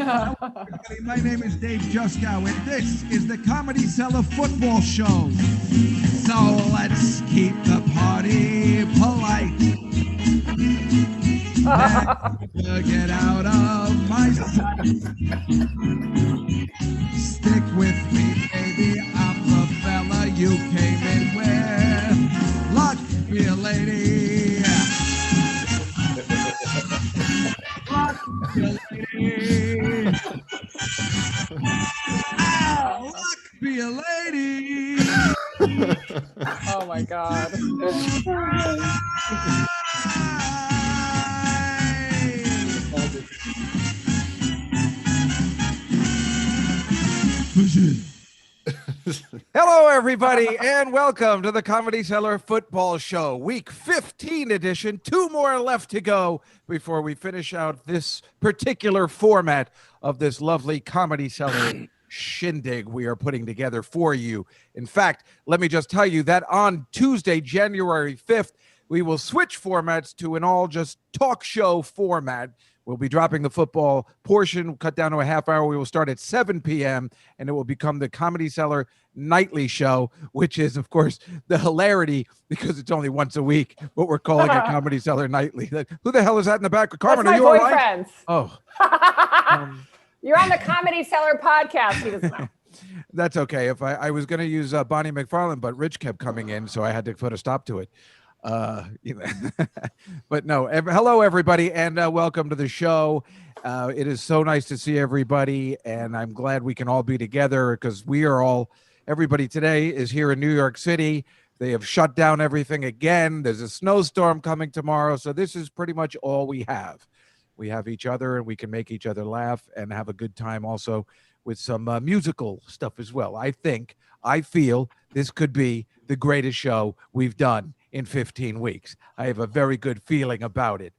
Everybody, my name is Dave Juskow, and this is the Comedy Cellar Football Show. So let's keep the party polite. Never get out of my sight. Stick with me, baby. I'm the fella you came in with. Luck be a lady. Luck be a lady. Ow, luck be a lady. Oh my God. Hello, everybody, and welcome to the Comedy Cellar Football Show, Week 15 edition. 2 more left to go before we finish out this particular format of this lovely Comedy Cellar shindig we are putting together for you. In fact, let me just tell you that on Tuesday, January 5th, we will switch formats to an all just talk show format. We'll be dropping the football portion, cut down to a half hour. We will start at 7 p.m., and it will become the Comedy Cellar Nightly Show, which is, of course, the hilarity because it's only once a week, but we're calling it Comedy Cellar Nightly. Who the hell is that in the back? Carmen, That's are you my all right? boyfriend. Oh. You're on the Comedy Cellar podcast. He doesn't know. That's okay. If I was going to use Bonnie McFarlane, but Rich kept coming in, so I had to put a stop to it. But no, hello everybody, and welcome to the show. It is so nice to see everybody, and I'm glad we can all be together because everybody today is here in New York City. They have shut down everything again. There's a snowstorm coming tomorrow, so this is pretty much all we have. We have each other, and we can make each other laugh and have a good time also with some musical stuff as well. I feel this could be the greatest show we've done in 15 weeks. I have a very good feeling about it.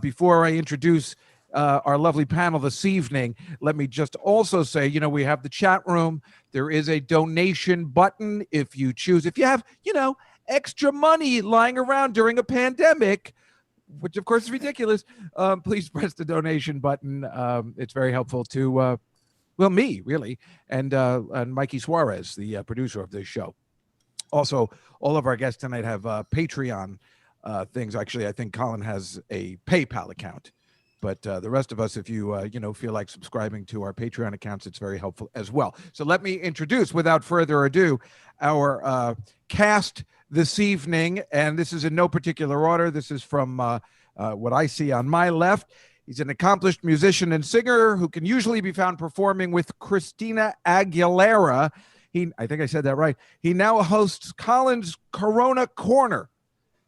Before I introduce our lovely panel this evening, let me just also say, we have the chat room. There is a donation button if you choose. If you have, extra money lying around during a pandemic, which of course is ridiculous, please press the donation button. It's very helpful to, me, really, and Mikey Suarez, the producer of this show. Also, all of our guests tonight have Patreon things. Actually, I think Colin has a PayPal account. But the rest of us, if you, feel like subscribing to our Patreon accounts, it's very helpful as well. So let me introduce, without further ado, our cast this evening. And this is in no particular order. This is from what I see on my left. He's an accomplished musician and singer who can usually be found performing with Christina Aguilera. I think I said that right. He now hosts Colin's Corona Corner,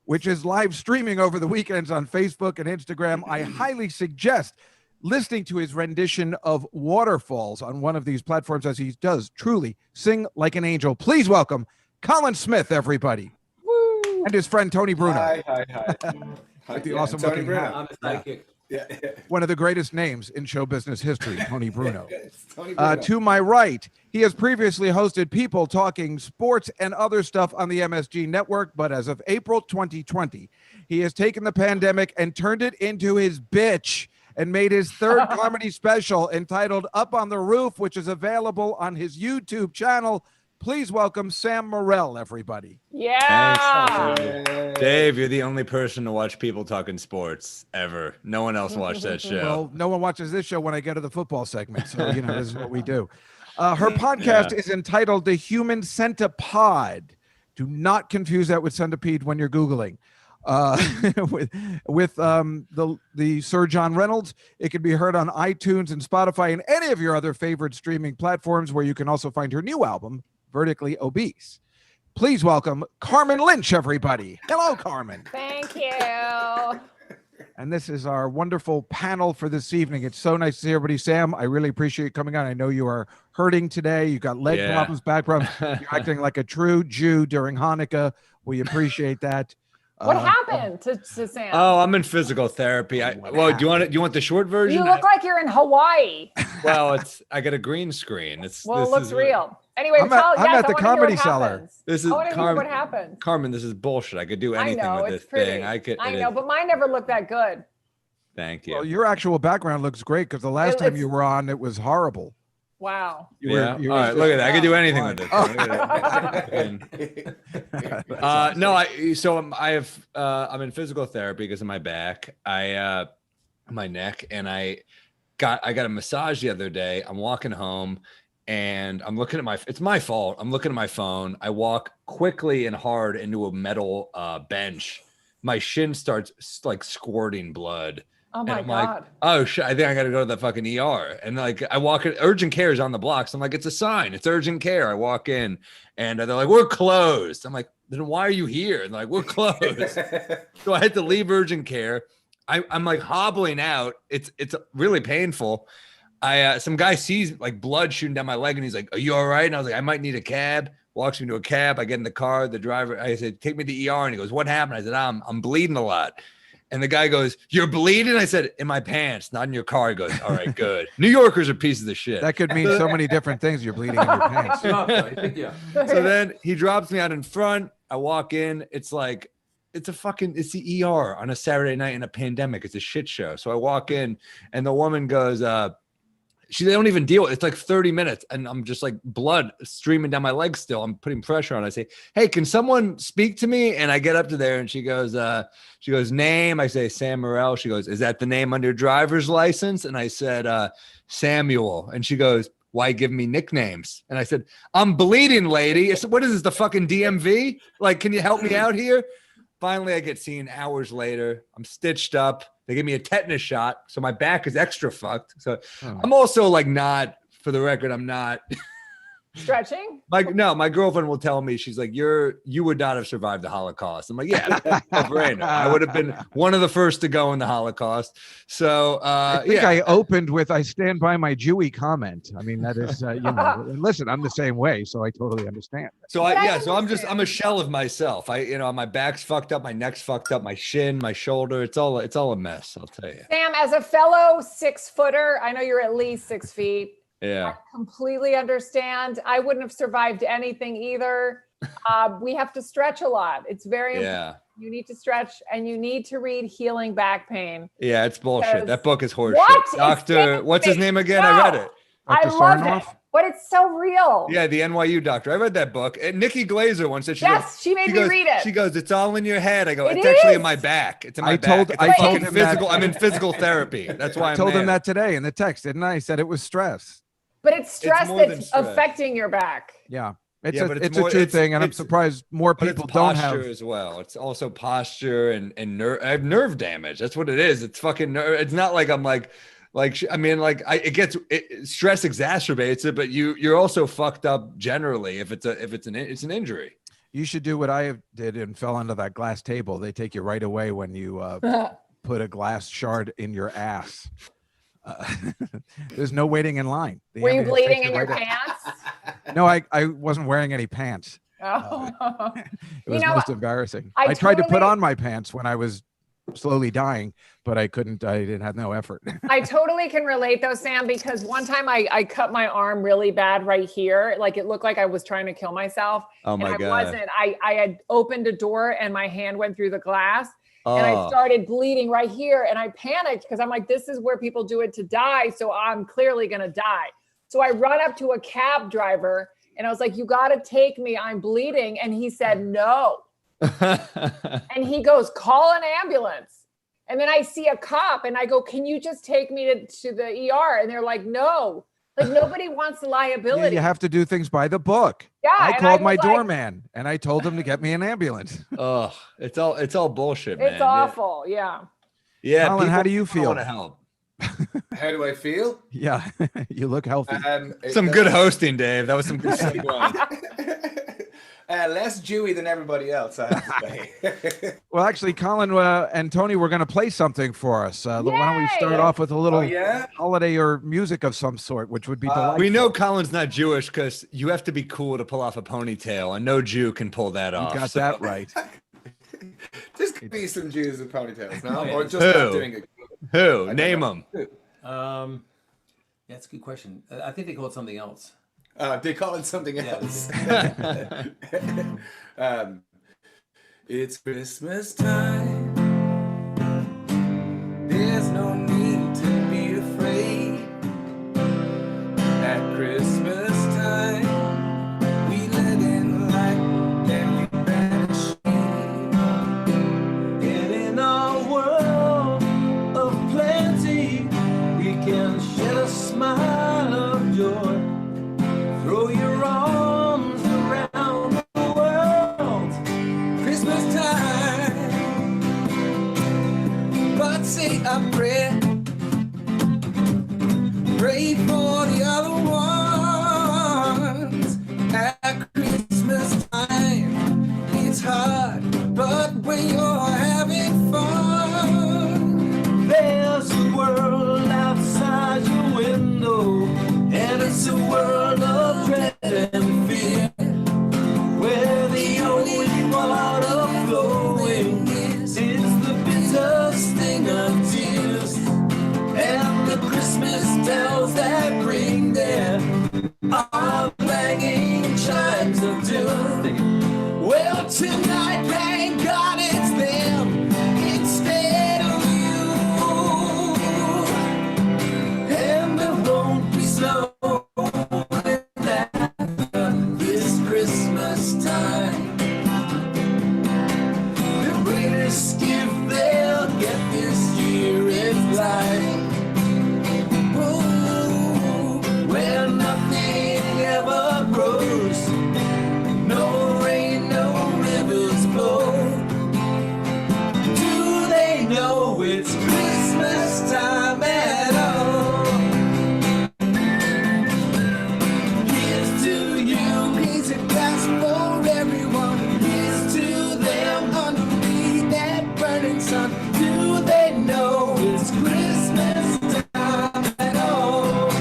which is live streaming over the weekends on Facebook and Instagram. I highly suggest listening to his rendition of Waterfalls on one of these platforms, as he does truly sing like an angel. Please welcome Colin Smith, everybody. Woo. And his friend Tony Bruno. Hi. With the awesome looking hat. I'm a psychic. Yeah. One of the greatest names in show business history, Tony Bruno. Tony Bruno. To my right, he has previously hosted People Talking Sports and other stuff on the MSG network, but as of April 2020, he has taken the pandemic and turned it into his bitch and made his third comedy special entitled Up on the Roof, which is available on his YouTube channel. Please welcome Sam Morril, everybody. Yeah. Thanks. Dave, you're the only person to watch People Talking Sports ever. No one else watched that show. Well, no one watches this show when I get to the football segment, so, this is what we do. Her podcast is entitled The Human Centipede. Do not confuse that with centipede when you're Googling. With the Sir John Reynolds. It can be heard on iTunes and Spotify and any of your other favorite streaming platforms, where you can also find her new album, Vertically Obese. Please welcome Carmen Lynch, everybody. Hello, Carmen. Thank you. And this is our wonderful panel for this evening. It's so nice to see everybody. Sam, I really appreciate you coming on. I know you are hurting today. You got leg problems, back problems. You're acting like a true Jew during Hanukkah. We appreciate that. What happened to Sam? Oh, I'm in physical therapy. Do you want the short version? You look like you're in Hawaii. Well, I got a green screen. It looks real. Anyway, I'm at the Comedy Cellar. This is I want to hear what happened. Carmen, this is bullshit. I could do anything with this thing. I know, but mine never looked that good. Thank you. Well, your actual background looks great because the last time It's- you were on, it was horrible. Wow. You were- Yeah. you All were right. just- Look at that. I can do anything Fine. with it. Look at that. That's awesome. No, I'm in physical therapy because of my back. My neck, and I got a massage the other day. I'm walking home and I'm looking at it's my fault. I'm looking at my phone. I walk quickly and hard into a metal bench. My shin starts like squirting blood. Oh And my I'm like, God. oh shit, I think I got to go to the fucking ER. And like, I walk in, urgent care is on the block. So I'm like, it's a sign, it's urgent care. I walk in and they're like, we're closed. I'm like, then why are you here? And they're like, we're closed. So I had to leave urgent care. I'm like hobbling out. It's really painful. Some guy sees like blood shooting down my leg and he's like, are you all right? And I was like, I might need a cab. Walks me to a cab. I get in the car. The driver, I said, take me to the ER. And he goes, what happened? I said, I'm bleeding a lot. And the guy goes, you're bleeding? I said, in my pants, not in your car. He goes, all right, good. New Yorkers are pieces of shit. That could mean so many different things. You're bleeding in your pants. Yeah. So then he drops me out in front. I walk in. It's like, it's the ER on a Saturday night in a pandemic. It's a shit show. So I walk in and the woman goes, they don't even deal with it. It's like 30 minutes and I'm just like blood streaming down my leg still. I'm putting pressure on. I say, hey, can someone speak to me? And I get up to there and she goes, name. I say, Sam Morril. She goes, is that the name on your driver's license? And I said, Samuel. And she goes, why give me nicknames? And I said, I'm bleeding, lady. I said, what is this, the fucking DMV? Like, can you help me out here? Finally, I get seen hours later. I'm stitched up. They give me a tetanus shot. So my back is extra fucked. So I'm also like not, for the record, I'm not. Stretching? My girlfriend will tell me, she's like, you would not have survived the Holocaust. I'm like, yeah, no brainer. I would have been one of the first to go in the Holocaust. So I think I opened with, I stand by my Jewy comment. I mean, that is, and listen, I'm the same way. So I totally understand. So I'm a shell of myself. My back's fucked up, my neck's fucked up, my shin, my shoulder, it's all a mess, I'll tell you. Sam, as a fellow 6-footer, I know you're at least 6 feet. Yeah. I completely understand. I wouldn't have survived anything either. We have to stretch a lot. It's very important. You need to stretch and you need to read Healing Back Pain. Yeah, it's bullshit. That book is horseshit. What? Doctor, what's his name again? No. I read it. I Dr. love Sarnoff? it, but it's so real. Yeah, the NYU doctor. I read that book. And Nikki Glazer once said, She made me read it. She goes, it's all in your head. I go, It it's actually is. in my back. It's in my I back. told- It's I like told fucking him that- physical. I'm in physical therapy. That's why I I'm told him there. that today in the text, didn't I? I said it was stress. But it's stress more than that's stress. affecting your back. Yeah. It's Yeah, a, but it's more- a true it's- thing. And I'm it's- surprised more But people it's don't posture have. as well. It's also posture and nerve. I have nerve damage. That's what it is. It's fucking nerve. It's not like I'm stress exacerbates it, but you're also fucked up generally if it's an injury. You should do what I did and fell under that glass table. They take you right away when you put a glass shard in your ass. There's no waiting in line. The Were you ambulance takes bleeding you in your right pants? No, I wasn't wearing any pants. Oh. It was most embarrassing. I I tried to put totally- on my pants when I was slowly dying, but I couldn't. I didn't have no effort. I totally can relate though, Sam, because one time I cut my arm really bad right here. Like it looked like I was trying to kill myself. Oh my and I God. wasn't. I had opened a door and my hand went through the glass. And I Oh. started bleeding right here and I panicked because I'm like, this is where people do it to die. So I'm clearly going to die. So I run up to a cab driver and I was like, you got to take me. I'm bleeding. And he said, no. And he goes, call an ambulance. And then I see a cop and I go, can you just take me to the ER? And they're like, no. Like nobody wants the liability. You have to do things by the book. Yeah, I and called I my was like- doorman and I told him to get me an ambulance. Oh, it's all bullshit, man. It's awful. Yeah. Yeah. Colin, how do you people feel? want to help. How do I feel? Yeah, you look healthy. Some good hosting, Dave. That was some good stuff. Less Jewy than everybody else, I have to say. Well, actually, Colin and Tony were going to play something for us. Why don't we start Yay! off with a little Oh, yeah? holiday or music of some sort, which would be delightful. We know Colin's not Jewish because you have to be cool to pull off a ponytail, and no Jew can pull that You off. got so- that right. There's gonna be some Jews with ponytails, no? Oh, yeah. Or just not Who? doing it. Who? Name them. Yeah, that's a good question. I think they call it something else. They call it something else. It's Christmas time. There's no ringing chimes of doom. Well, tonight, thank God it's them instead of you. And there won't be snow this Christmas time. The greatest gift they'll get this year is life. Where nothing ever grows, no rain, no rivers flow. Do they know it's Christmas time at all? Here's to you, peace and glass for everyone. Here's to them underneath that burning sun. Do they know it's Christmas time at all?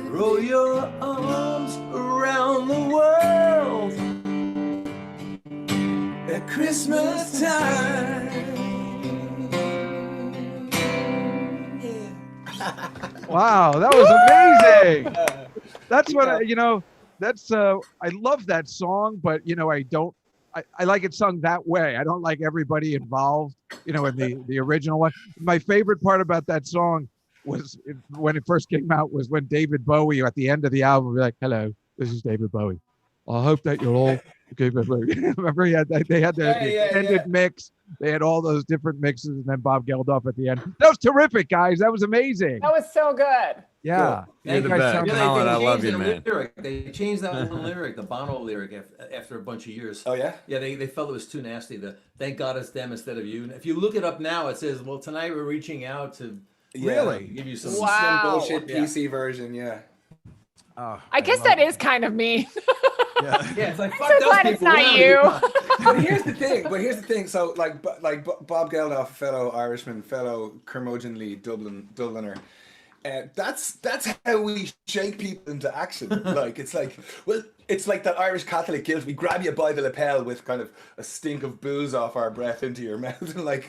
Roll your arms around the world at Christmas time. Wow, that was amazing. That's what that's I love that song, but I like it sung that way. I don't like everybody involved, in the original one. My favorite part about that song was when it first came out was when David Bowie at the end of the album would be like, "Hello, this is David Bowie. I hope that you're all okay." Remember they had the extended mix. They had all those different mixes, and then Bob Geldof at the end. That was terrific, guys. That was amazing. That was so good. Yeah. You're the guys best. sound- Colin, I love you, the man. lyric. They changed that one lyric, the Bono lyric, after a bunch of years. Oh yeah. Yeah, they felt it was too nasty. The "Thank God it's them instead of you." And if you look it up now, it says, "Well, tonight we're reaching out to Really? give you some Wow. Some bullshit Yeah. PC version. Yeah. Oh, I guess that is kind of mean. yeah. Yeah, it's like I'm fuck so those glad it's people. not We're you. not But here's the thing. So like Bob Geldof, fellow Irishman, fellow curmudgeonly Dubliner. That's how we shake people into action. Like it's like that Irish Catholic guilt. We grab you by the lapel with kind of a stink of booze off our breath into your mouth, and like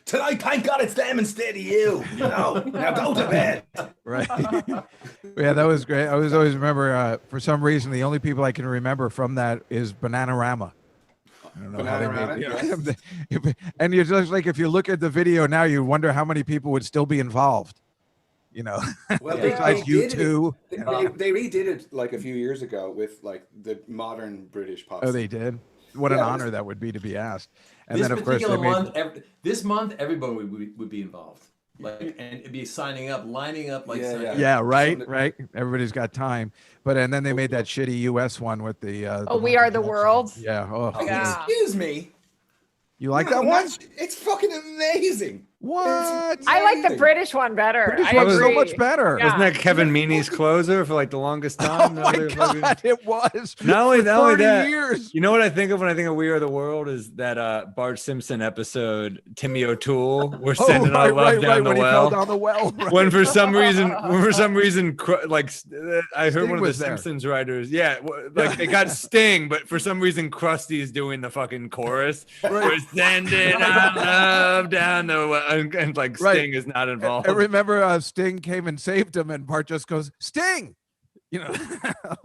tonight, thank God it's them instead of you. Now go to bed. Right. Yeah, that was great. I always remember, for some reason, the only people I can remember from that is Bananarama. I don't know how they made it. And you're just like, if you look at the video now, you wonder how many people would still be involved. Well, besides you two. They redid it like a few years ago with like the modern British pop. Oh, they did. What an Yeah, honor that would be to be asked. And this then, of course, they particular made. this month, everybody would be involved, and it'd be lining up, like signing up. Yeah, right. Everybody's got time, and then they made that shitty U.S. one with the. We Are the World. Yeah. Oh, Yeah. Excuse me. you like that one? It's fucking amazing. What? I like the British one better. British I one's so agree. much better. Yeah. Wasn't that Kevin Meaney's closer for like the longest time? Oh my God, it was. Not only For 30 that, years. you know what I think of when I think of We Are the World is that Bart Simpson episode, Timmy O'Toole, we're sending our love down the when well. he fell down the well. Right. When for some reason, I heard Sting one of the was there. Simpsons writers, like they got Sting, but for some reason Krusty's doing the fucking chorus. We're sending our love down the well, and like Sting is not involved. I remember Sting came and saved him, and Bart just goes, "Sting!"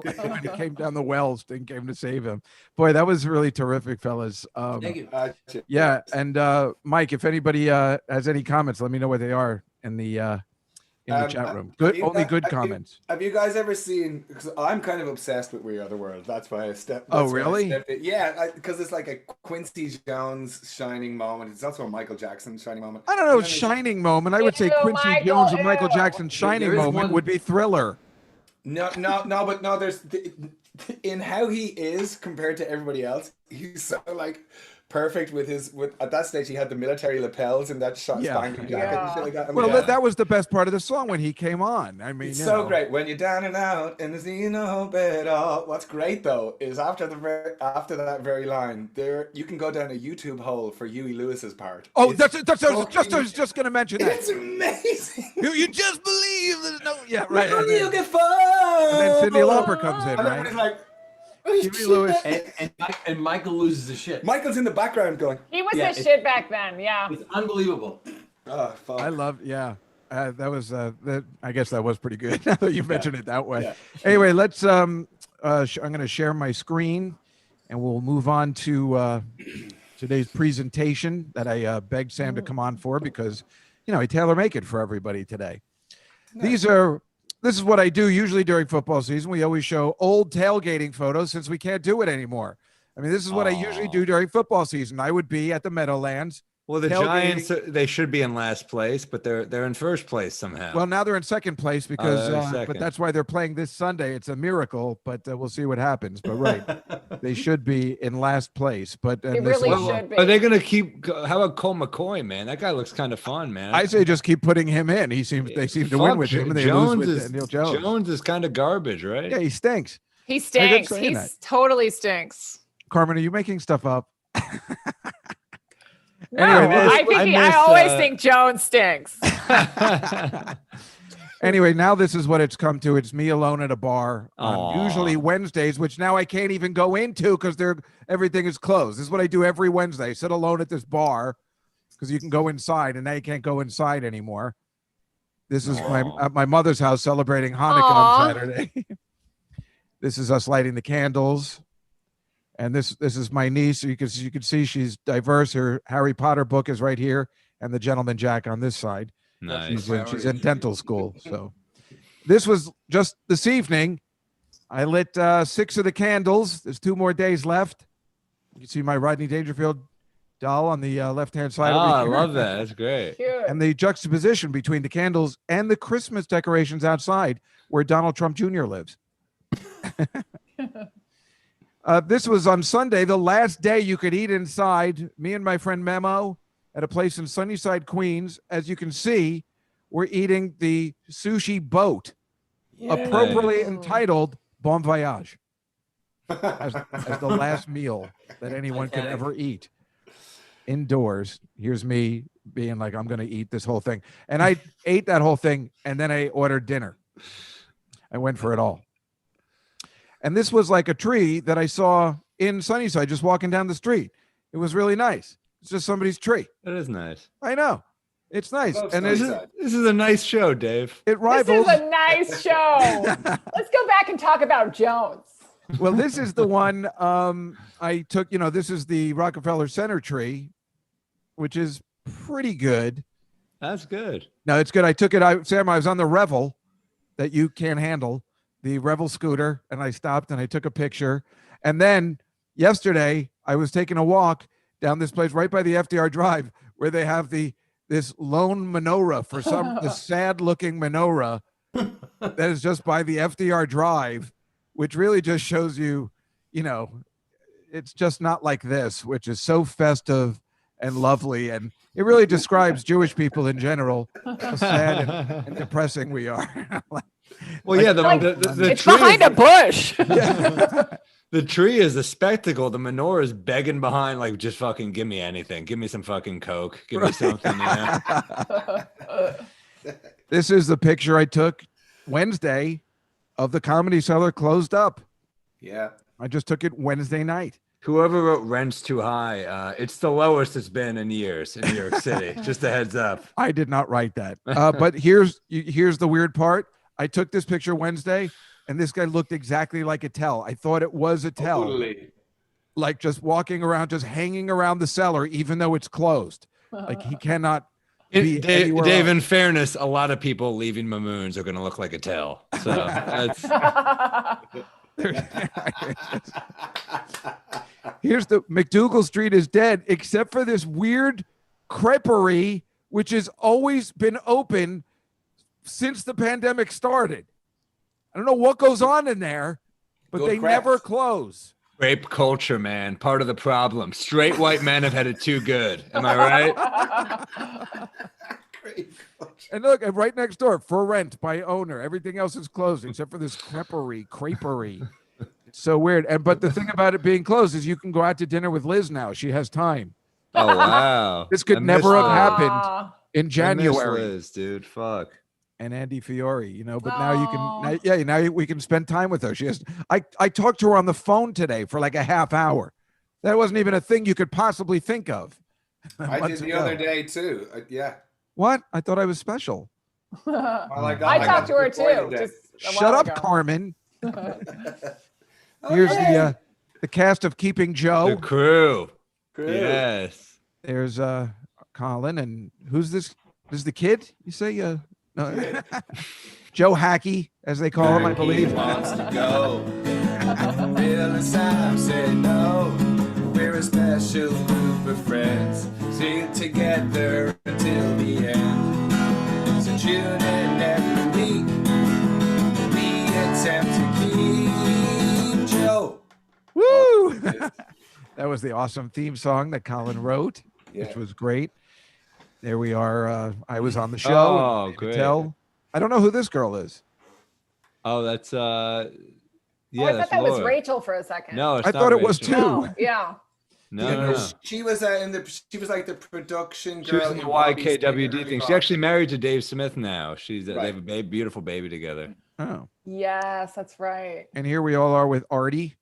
When he came down the well, Sting came to save him. Boy, that was really terrific, fellas. Thank you. Yeah, and Mike, if anybody has any comments, let me know what they are in the chat room. Only good comments. Have you guys ever seen? Because I'm kind of obsessed with We Are the World. That's why I stepped. Oh, really? Yeah, because it's like a Quincy Jones shining moment. It's also a Michael Jackson shining moment. I don't know, shining moment. I would say Ew, Quincy Michael, Jones and Michael ew. Jackson's shining There is moment one- would be Thriller. No. There's in how he is compared to everybody else. He's so like perfect with at that stage he had the military lapels and that spangly jacket and shit like that. Well, that was the best part of the song when he came on. I mean, it's so great when you're down and out and there's no hope at all. What's great though is after that very line, you can go down a YouTube hole for Huey Lewis's part. Oh, I was just going to mention that. It's amazing. You just believe there's no, right. You get fun. And then Cyndi Lauper comes in, and right? It's like, Huey Lewis. And Michael loses his shit. Michael's in the background going. He was the shit back then. Yeah. It's unbelievable. Oh, fuck. I love. Yeah. That was. I guess that was pretty good. Now that you mentioned it that way. Yeah. Anyway, let's. I'm going to share my screen, and we'll move on to today's presentation that I begged Sam to come on for because, he tailor make it for everybody today. Nice. This is what I do usually during football season. We always show old tailgating photos since we can't do it anymore. I mean, this is what I usually do during football season. I would be at the Meadowlands. Well, the Giants, they should be in last place, but they're in first place somehow. Well, now they're in second place because, but that's why they're playing this Sunday. It's a miracle, but we'll see what happens. But right, they should be in last place. But they really should be. Are they going to keep? How about Cole McCoy, man? That guy looks kind of fun, man. I say just keep putting him in. They seem to win with him, and they lose with Neil Jones. Jones is kind of garbage, right? Yeah, he stinks. He stinks. He totally stinks. Carmen, are you making stuff up? No, anyway, I always think Jones stinks. Anyway, now this is what it's come to. It's me alone at a bar on usually Wednesdays, which now I can't even go into because everything is closed. This is what I do every Wednesday. I sit alone at this bar because you can go inside, and now you can't go inside anymore. This is at my mother's house celebrating Hanukkah on Saturday. This is us lighting the candles. And this is my niece. You can see she's diverse. Her Harry Potter book is right here, and the Gentleman Jack on this side. Nice. She's in dental school. So this was just this evening. I lit 6 of the candles. There's 2 more days left. You can see my Rodney Dangerfield doll on the left-hand side. I love that. That's great. Cute. And the juxtaposition between the candles and the Christmas decorations outside where Donald Trump Jr. lives. This was on Sunday, the last day you could eat inside. Me and my friend Memo at a place in Sunnyside, Queens. As you can see, we're eating the sushi boat, appropriately entitled Bon Voyage, as the last meal that anyone could ever eat indoors. Here's me being like, I'm going to eat this whole thing. And I ate that whole thing, and then I ordered dinner. I went for it all. And this was like a tree that I saw in Sunnyside, just walking down the street. It was really nice. It's just somebody's tree. That is nice. I know. It's nice. And this is a nice show, Dave. It rivals. This is a nice show. Let's go back and talk about Jones. Well, this is the one I took. This is the Rockefeller Center tree, which is pretty good. That's good. No, it's good. I took it. Sam, I was on the Revel that you can't handle. The Revel scooter, and I stopped and I took a picture. And then yesterday I was taking a walk down this place right by the FDR Drive where they have this lone menorah for this sad looking menorah that is just by the FDR Drive, which really just shows you, it's just not like this, which is so festive and lovely. And it really describes Jewish people in general, how sad and depressing we are. Well, yeah, the it's tree behind a bush. The tree is a spectacle. The menorah is begging behind, like, just fucking give me anything. Give me some fucking Coke. Give me something. This is the picture I took Wednesday of the Comedy Cellar closed up. Yeah. I just took it Wednesday night. Whoever wrote Rent's Too High, it's the lowest it's been in years in New York City. Just a heads up. I did not write that. But here's the weird part. I took this picture Wednesday, and this guy looked exactly like a tell. I thought it was a tell. Totally. Like just walking around, just hanging around the cellar, even though it's closed. Like he cannot be anywhere Dave, else. in fairness, a lot of people leaving Mamoons are going to look like a tell. So that's... Here's the McDougal Street is dead, except for this weird creperie, which has always been open since the pandemic started. I don't know what goes on in there, but they never close. Rape culture, man. Part of the problem. Straight white men have had it too good. Am I right? Great. And look, and right next door, for rent by owner. Everything else is closed except for this creperie. It's so weird. But the thing about it being closed is you can go out to dinner with Liz now. She has time. Oh wow. This could never have happened in I miss January. Liz, dude. Fuck. And Andy Fiore, but now you can, now we can spend time with her. She has. I talked to her on the phone today for like a half hour. That wasn't even a thing you could possibly think of. I did the other day too. Yeah. What? I thought I was special. I talked to her too. Just Shut up, Carmen. Here's the cast of Keeping Joe. The crew. Yes. There's Colin, and who's this? This is the kid? You say no. Joe Hackey, as they call him, I believe. He wants to go. Bill and Sam say no. We're a special group of friends. Stick together until the end. So tune in every week. We attempt to keep Joe. Woo! That was the awesome theme song that Colin wrote, which was great. There we are. I was on the show. Oh, great. I don't know who this girl is. Oh, that's I thought that was Rachel for a second. No, it's I not thought it Rachel. was too. No, yeah. No. She was she was like the production She girl. was in the Bobby's YKWd Early thing. She's Rock. actually married to Dave Smith now. They Right. have a beautiful baby together. Oh. Yes, that's right. And here we all are with Artie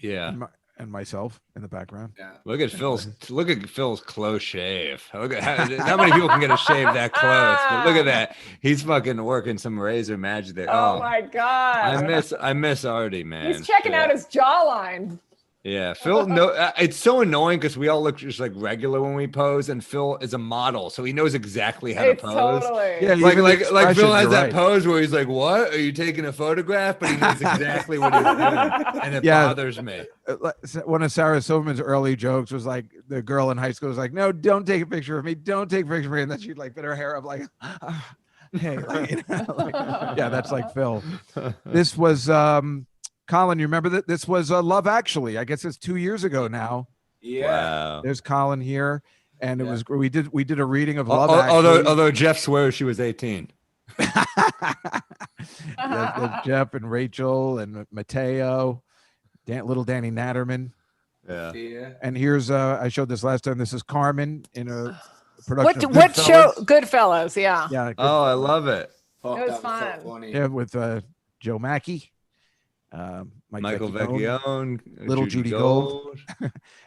Yeah. and myself in the background. Yeah. Look at Phil's close shave. Look at how many people can get a shave that close. But look at that. He's fucking working some razor magic there. Oh my God. I miss Artie, man. He's checking out his jawline. Yeah, Phil. No, it's so annoying because we all look just like regular when we pose, and Phil is a model, so he knows exactly how to pose. Totally. Yeah, Like even the Phil has expressions, that you're right. pose where he's like, "What? Are you taking a photograph?" But he knows exactly what he's doing, and it bothers me. One of Sarah Silverman's early jokes was like the girl in high school was like, "No, don't take a picture of me. Don't take a picture of me." And then she'd like put her hair up like, "Hey, yeah, that's like Phil." This was Colin. You remember that this was Love Actually? I guess it's 2 years ago now. Yeah. Wow. There's Colin here, and it was we did a reading of Love Actually. Although Jeff swears she was 18. There's Jeff and Rachel and Mateo, little Danny Natterman. Yeah. Yeah. And here's I showed this last time. This is Carmen in a production. of What Goodfellas. show? Goodfellas, yeah. Yeah. Oh, I love it. Fuck, It was that fun. So funny. Yeah, with Joe Mackey, Michael Vecchione, Vecchione, little Judy Gold.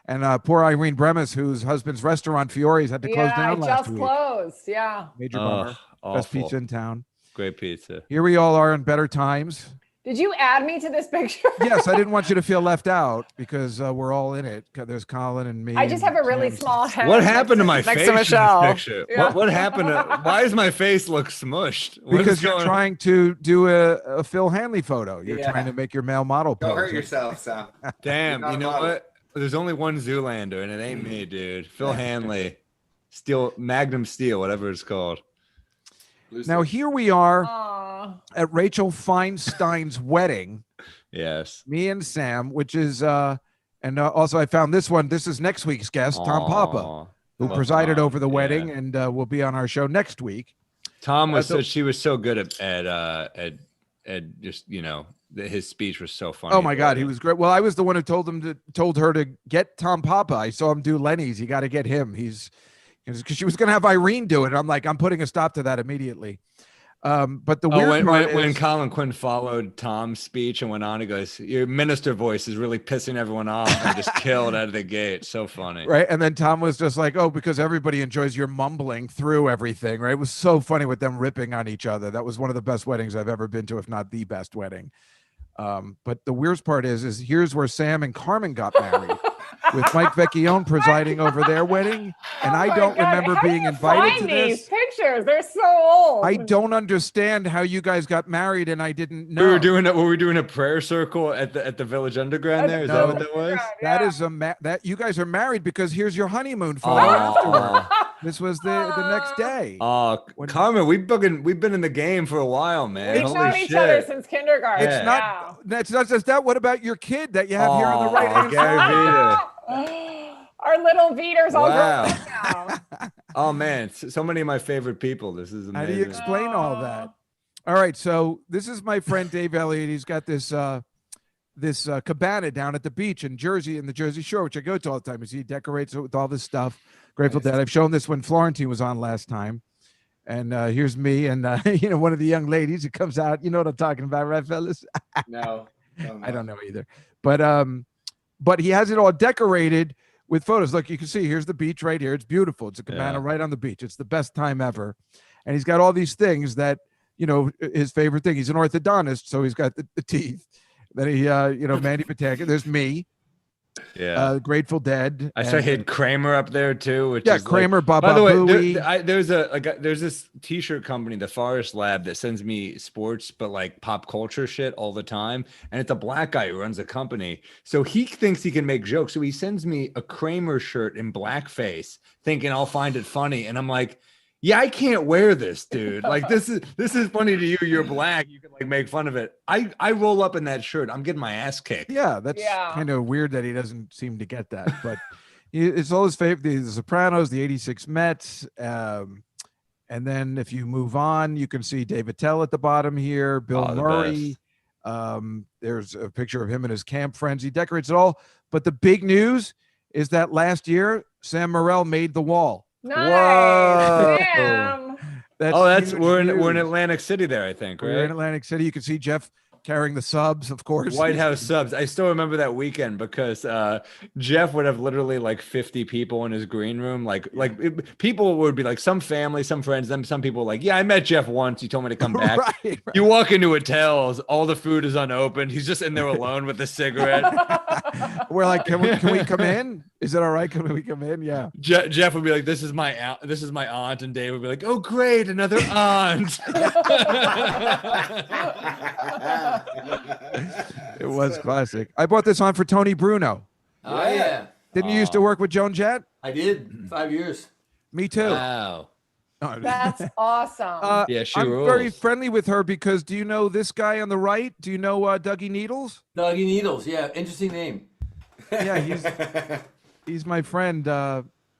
And poor Irene Bremis, whose husband's restaurant Fiore's had to close down last just week. closed. Yeah. Major bummer. Best Awful. pizza in town. Great pizza. Here we all are in better times. Did you add me to this picture? Yes, I didn't want you to feel left out because we're all in it. There's Colin and me. I just have a really Sam. small head. What happened to my next face to in this Michelle? picture? Yeah. What happened to? Why does my face look smushed? What Because is you're going- trying to do a Phil Hanley photo. You're Yeah. trying to make your male model Don't pose. hurt yourself, Sam. Damn, You're you not know a model. what? There's only one Zoolander, and it ain't me, dude. Phil Hanley, Magnum Steel, whatever it's called. Now here we are Aw. at Rachel Feinstein's wedding. Yes. Me and Sam, which is and also I found this one. This is next week's guest, Tom Papa, Aw, who love presided Tom, over the yeah. wedding and will be on our show next week. Tom was so- she was so good at just his speech was so funny. Oh my God, he was great. Well, I was the one who told her to get Tom Papa. I saw him do Lenny's. You got to get him. Because she was going to have Irene do it. I'm like, I'm putting a stop to that immediately. But the weird part when is, Colin Quinn followed Tom's speech and went on, he goes, "Your minister voice is really pissing everyone off," and just killed out of the gate. So funny. right? And then Tom was just like, "Oh, because everybody enjoys your mumbling through everything." Right? It was so funny with them ripping on each other. That was one of the best weddings I've ever been to, if not the best wedding. But the weirdest part is here's where Sam and Carmen got married, with Mike Vecchione presiding over their wedding, and Oh I my don't God, remember how do being you invited to find this. these pictures? They're so old. I don't understand how you guys got married, and I didn't know. We were doing a prayer circle at the Village Underground there. Is that what that was? That is that you guys are married because here's your honeymoon photo afterward. This was the next day. Carmen, we've been in the game for a while, man. We've known each other since kindergarten. It's Yeah. That's not just that. What about your kid that you have here on the right hand Gary side? Vita. Our little Veter's all Wow. grown up now. Oh man, so many of my favorite people. This is amazing. How do you explain all that? All right, so this is my friend Dave Elliott. He's got this cabana down at the beach in Jersey, in the Jersey Shore, which I go to all the time. He decorates it with all this stuff. Grateful Dead. I've shown this when Florentine was on last time. And here's me and one of the young ladies who comes out. You know what I'm talking about, right, fellas? No. I don't know either. But he has it all decorated with photos. Look, you can see here's the beach right here. It's beautiful. It's a cabana right on the beach. It's the best time ever. And he's got all these things that, his favorite thing. He's an orthodontist, so he's got the teeth. Then he, Mandy Patinkin. There's me. Yeah. Grateful Dead. I saw he had Kramer up there too. Which is Kramer, By the Booey. way, there's this t-shirt company, the Forest Lab, that sends me sports but like pop culture shit all the time, and it's a black guy who runs the company. So he thinks he can make jokes. So he sends me a Kramer shirt in blackface, thinking I'll find it funny, and I'm like, yeah, I can't wear this, dude. Like this is funny to you. You're black. You can like make fun of it. I roll up in that shirt. I'm getting my ass kicked. Yeah, that's kind of weird that he doesn't seem to get that. But it's all his favorite. The Sopranos, the '86 Mets, and then if you move on, you can see Dave Attell at the bottom here. Bill Murray. There's a picture of him and his camp friends. He decorates it all. But the big news is that last year, Sam Morril made the wall. Nice. Damn. We're in Atlantic City there, I think, right? We're in Atlantic City. You can see Jeff carrying the subs, of course. White House subs. I still remember that weekend because Jeff would have literally like 50 people in his green room. People would be like some family, some friends, then some people like, yeah, I met Jeff once. He told me to come back. Right. You walk into a Tell's, all the food is unopened. He's just in there alone with a cigarette. We're like, can we come in? Is it all right? Can we come in? Yeah. Jeff would be like, this is my aunt, and Dave would be like, oh great, another aunt. It was classic. I bought this on for Tony Bruno. Oh yeah. Didn't you used to work with Joan Jett? I did 5 years. Me too. Wow. That's awesome. Yeah, she I'm rules. very friendly with her because do you know this guy on the right? Do you know Dougie Needles? Dougie Needles, yeah, interesting name. Yeah, he's my friend.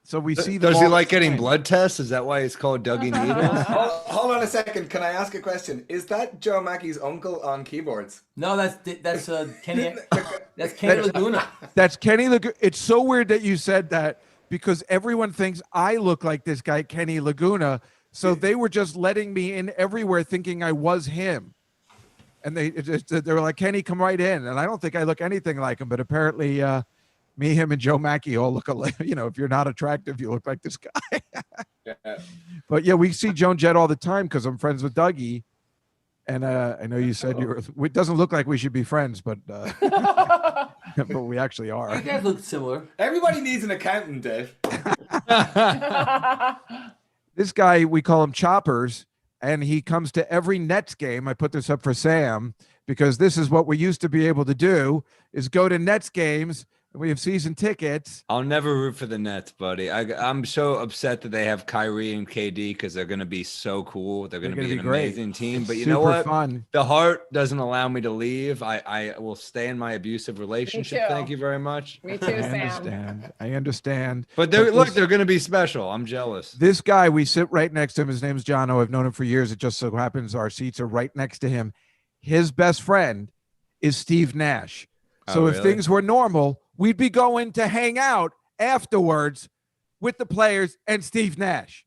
So we see. Does he like getting blood tests? Is that why it's called Dougie Needles? Hold on a second. Can I ask a question? Is that Joe Mackey's uncle on keyboards? No, that's Kenny. That's Kenny Laguna. That's Kenny Laguna. It's so weird that you said that because everyone thinks I look like this guy Kenny Laguna. So they were just letting me in everywhere, thinking I was him. And they were like, Kenny, come right in. And I don't think I look anything like him, but apparently me, him, and Joe Mackey all look alike. If you're not attractive, you look like this guy. Yeah. But yeah, we see Joan Jett all the time because I'm friends with Dougie. And I know you said it doesn't look like we should be friends, but but we actually are. You guys look similar. Everybody needs an accountant, Dave. This guy, we call him Choppers. And he comes to every Nets game. I put this up for Sam because this is what we used to be able to do is go to Nets games. And we have season tickets. I'll never root for the Nets, buddy. I'm so upset that they have Kyrie and KD because they're going to be so cool. They're going to be an amazing team. But you know what? Fun. The heart doesn't allow me to leave. I will stay in my abusive relationship. Thank you very much. Me too, Sam. I understand. But they're going to be special. I'm jealous. This guy, we sit right next to him. His name's Jono. I've known him for years. It just so happens our seats are right next to him. His best friend is Steve Nash. So if things were normal, we'd be going to hang out afterwards with the players and Steve Nash.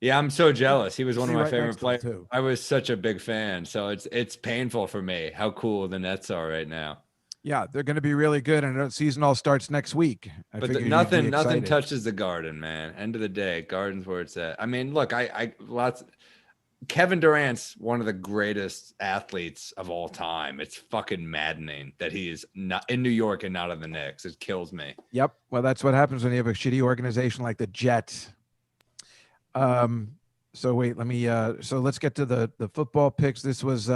Yeah, I'm so jealous. He was one of my right favorite players. too. I was such a big fan. So it's painful for me how cool the Nets are right now. Yeah, they're going to be really good, and the season all starts next week. But nothing touches the Garden, man. End of the day, Garden's where it's at. I mean, look, Kevin Durant's one of the greatest athletes of all time. It's fucking maddening that he is not in New York and not on the Knicks. It kills me. Yep. Well, that's what happens when you have a shitty organization like the Jets. So wait, so let's get to the football picks. This was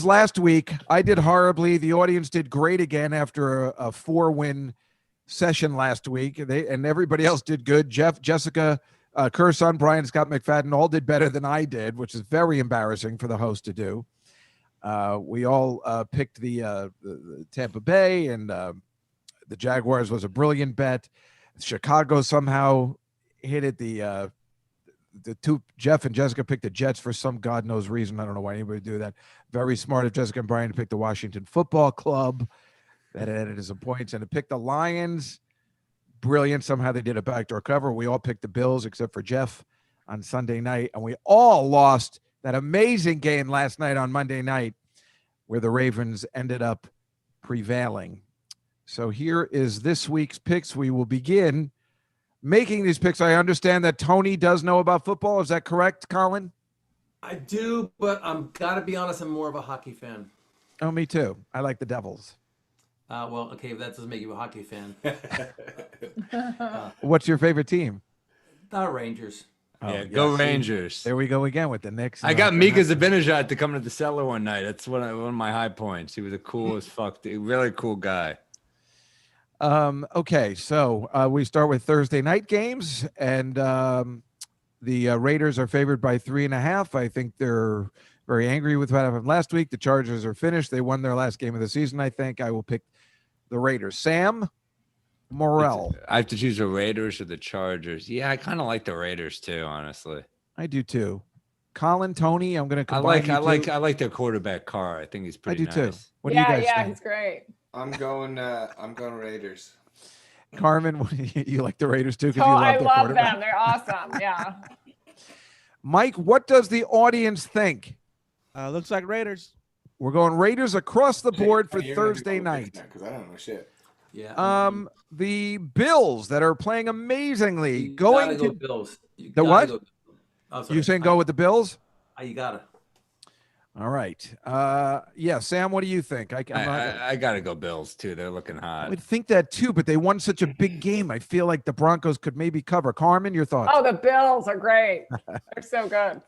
last week. I did horribly. The audience did great again after a 4-win session last week. And everybody else did good. Jeff, Jessica, Kerr, son, Brian, Scott McFadden all did better than I did, which is very embarrassing for the host to do. We all picked the Tampa Bay, and the Jaguars was a brilliant bet. Chicago somehow hit it. The two, Jeff and Jessica, picked the Jets for some God knows reason. I don't know why anybody would do that. Very smart of Jessica and Brian to pick the Washington Football Club. That added some points. And to pick the Lions, brilliant. Somehow they did a backdoor cover. We all picked the Bills except for Jeff on Sunday night. And we all lost that amazing game last night on Monday night where the Ravens ended up prevailing. So here is this week's picks. We will begin making these picks. I understand that Tony does know about football. Is that correct, Colin? I do, but I'm gotta be honest, I'm more of a hockey fan. Oh, me too. I like the Devils. Well, okay, if that doesn't make you a hockey fan. What's your favorite team? The Rangers. Yeah, go Rangers. There we go again with the Knicks. I got Mika Zibanejad to come to the Cellar one night. That's one of my high points. He was a cool as fuck, really cool guy. Okay, so we start with Thursday night games, and the Raiders are favored by 3.5. I think they're very angry with what happened last week. The Chargers are finished. They won their last game of the season. I think I will pick the Raiders. Sam Morril. I have to choose the Raiders or the Chargers. Yeah, I kind of like the Raiders too, honestly. I do too. Colin, Tony, I'm going to I combine. like their quarterback Carr. I think he's pretty nice. I do too. What do you guys think? He's great. I'm going Raiders. Carmen, you like the Raiders too? Oh, I love them. They're awesome. Yeah. Mike, what does the audience think? Looks like Raiders. We're going Raiders across the board for Thursday night. Because I don't know shit. Yeah. The Bills that are playing amazingly. You Going gotta go to Bills. The what? Oh, sorry. You saying go with the Bills? You gotta. All right. Yeah, Sam, what do you think? I gotta go Bills too. They're looking hot. I would think that too, but they won such a big game. I feel like the Broncos could maybe cover. Carmen, your thoughts? Oh, the Bills are great. They're so good.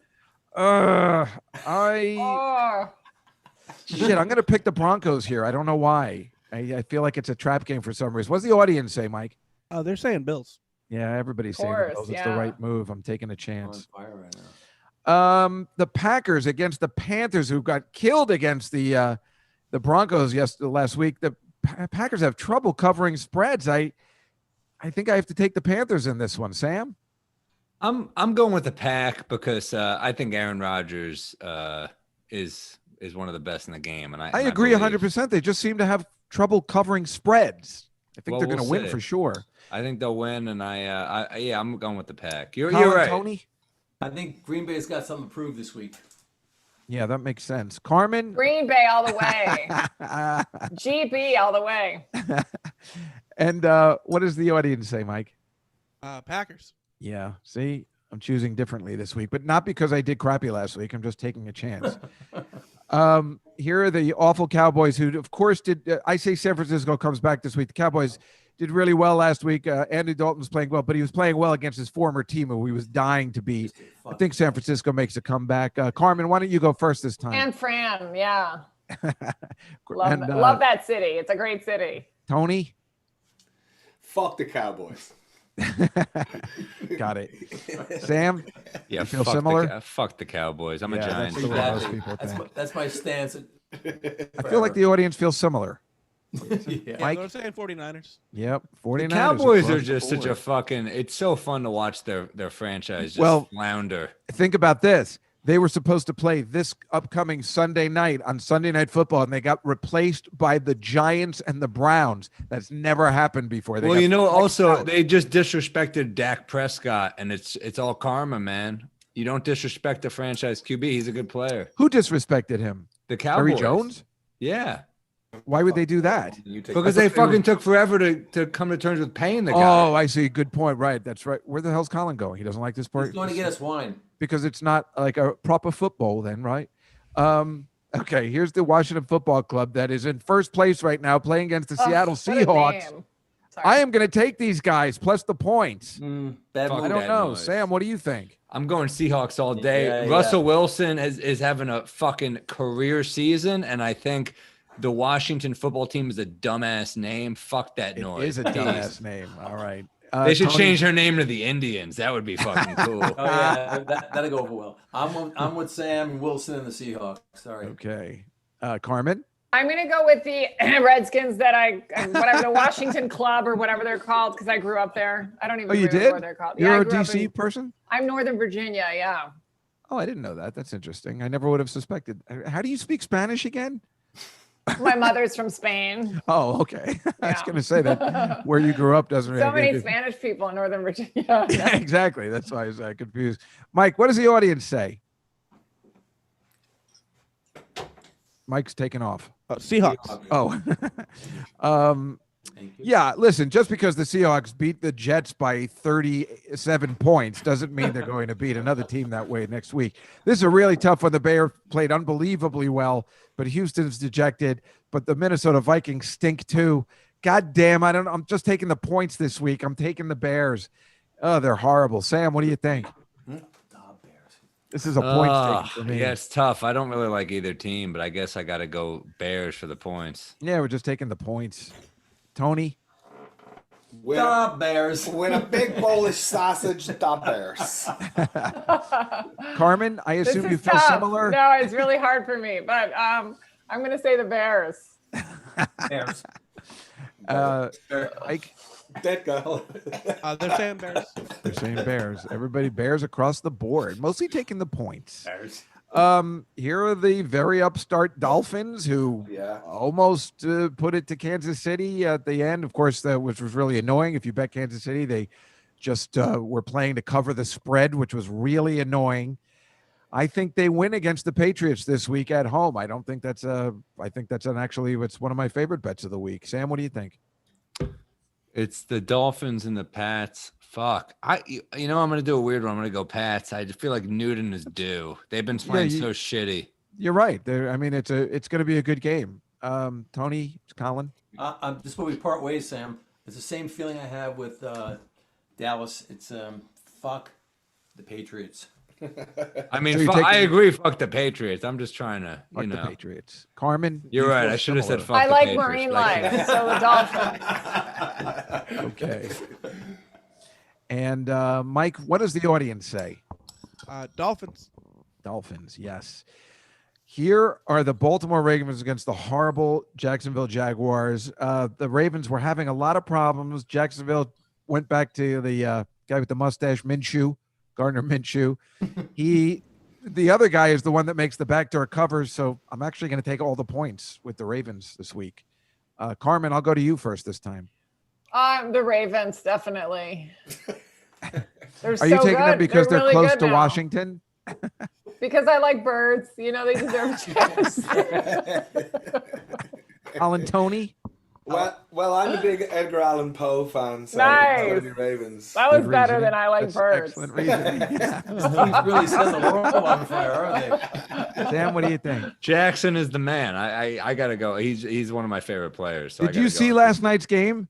Shit, I'm gonna pick the Broncos here. I don't know why. I feel like it's a trap game for some reason. What's the audience say, Mike? Oh, they're saying Bills. Yeah, everybody's saying the Bills. It's the right move. I'm taking a chance. On fire right now. The Packers against the Panthers, who got killed against the Broncos last week. The Packers have trouble covering spreads. I think I have to take the Panthers in this one. Sam? I'm going with the Pack because I think Aaron Rodgers is one of the best in the game, and I agree 100%. They just seem to have trouble covering spreads. I think they're going to win for sure. I think they'll win, and I'm going with the Pack. You're Colin, right. Tony? I think Green Bay's got something to prove this week. Yeah, that makes sense. Carmen? Green Bay all the way. GB all the way. And what does the audience say, Mike? Packers. Yeah, see, I'm choosing differently this week, but not because I did crappy last week. I'm just taking a chance. Here are the awful Cowboys who, of course, did. I say San Francisco comes back this week. The Cowboys did really well last week. Andy Dalton was playing well, but he was playing well against his former team who he was dying to beat. I think San Francisco makes a comeback. Carmen, why don't you go first this time? And Fran, yeah. Love that city. It's a great city. Tony? Fuck the Cowboys. Got it. Sam? Yeah, you feel similar? Fuck the Cowboys. I'm a Giants Exactly. fan. That's my stance. I feel like the audience feels similar. Yeah. Mike? I'm saying 49ers. Yep, 49ers. The Cowboys are just such a fucking. It's so fun to watch their franchise just flounder. Think about this. They were supposed to play this upcoming Sunday night on Sunday Night Football, and they got replaced by the Giants and the Browns. That's never happened before. They just disrespected Dak Prescott, and it's all karma, man. You don't disrespect the franchise QB. He's a good player. Who disrespected him? The Cowboys. Jerry Jones? Yeah. Why would they do that? Because they fucking took forever to come to terms with paying the guy. Oh, I see. Good point. Right. That's right. Where the hell's Colin going? He doesn't like this part. He's going to get us wine. Because it's not like a proper football then, right? Okay, here's the Washington Football Club that is in first place right now playing against the Seattle Seahawks. I am going to take these guys plus the points. Bad I don't know. Sam, what do you think? I'm going Seahawks all day. Russell Wilson is having a fucking career season, and I think the Washington football team is a dumbass name. Fuck that It noise. is a dumbass name. All right. They should Tony- change their name to the Indians. That would be fucking cool. Oh yeah, that'll go over well. I'm with Sam and Wilson and the Seahawks. Sorry. Okay. Carmen? I'm gonna go with the Redskins whatever the Washington Club or whatever they're called because I grew up there. I don't even Oh, you remember did? what they're called. You're I a grew up DC person? I'm Northern Virginia. Yeah. Oh, I didn't know that. That's interesting. I never would have suspected. How do you speak Spanish again? My mother's from Spain. Oh, okay. I was Yeah. going to say that where you grew up doesn't really So many make it- Spanish people in Northern Virginia. Yeah, exactly. That's why I was confused. Mike, what does the audience say? Mike's taking off. Seahawks. Oh. Thank you. Yeah, listen, just because the Seahawks beat the Jets by 37 points doesn't mean they're going to beat another team that way next week. This is a really tough one. The Bears played unbelievably well, but Houston's dejected, but the Minnesota Vikings stink too. God damn, I'm just taking the points this week. I'm taking the Bears. Oh, they're horrible. Sam, what do you think? This is a point taken for me. Yeah, it's tough. I don't really like either team, but I guess I got to go Bears for the points. Yeah, we're just taking the points. Tony? The Bears. Win a big Polish sausage, the Bears. Carmen, I This assume is you feel tough. similar? No, it's really hard for me, but I'm going to say the Bears. Bears. Mike? Dead girl. They're saying Bears. They're saying Bears. Everybody Bears across the board, mostly taking the points. Bears. Here are the very upstart Dolphins who Yeah. almost put it to Kansas City at the end. Of course, which was really annoying. If you bet Kansas City, they just were playing to cover the spread, which was really annoying. I think they win against the Patriots this week at home. I don't think that's I think that's it's one of my favorite bets of the week. Sam, what do you think? It's the Dolphins and the Pats. Fuck. I'm going to do a weird one. I'm going to go Pats. I just feel like Newton is due. They've been playing so shitty. You're right. It's going to be a good game. Tony, Colin. This is where we part ways, Sam. It's the same feeling I have with Dallas. It's fuck the Patriots. I mean, So you're I taking- agree. Fuck the Patriots. I'm just trying to, Fuck the Patriots. Carmen, You're you right. feel I should have said similar. fuck I the like Patriots, marine but I can't. life, so the Dolphins. Okay. And Mike, what does the audience say? Dolphins. Dolphins, yes. Here are the Baltimore Ravens against the horrible Jacksonville Jaguars. The Ravens were having a lot of problems. Jacksonville went back to the guy with the mustache, Gardner Minshew. The other guy is the one that makes the backdoor covers, so I'm actually going to take all the points with the Ravens this week. Carmen, I'll go to you first this time. The Ravens, definitely. They're Are you taking them because they're really close good to now. Washington? Because I like birds. They deserve a chance. Colin, Tony? Well, I'm a big Edgar Allan Poe fan, so Nice. it's gonna be Ravens. That was Good better reasoning. than I like That's birds. Excellent reasoning. Yeah. These things really set the world on fire, aren't they? Sam, what do you think? Jackson is the man. I got to go. He's one of my favorite players. So I Did gotta you go see with last night's game?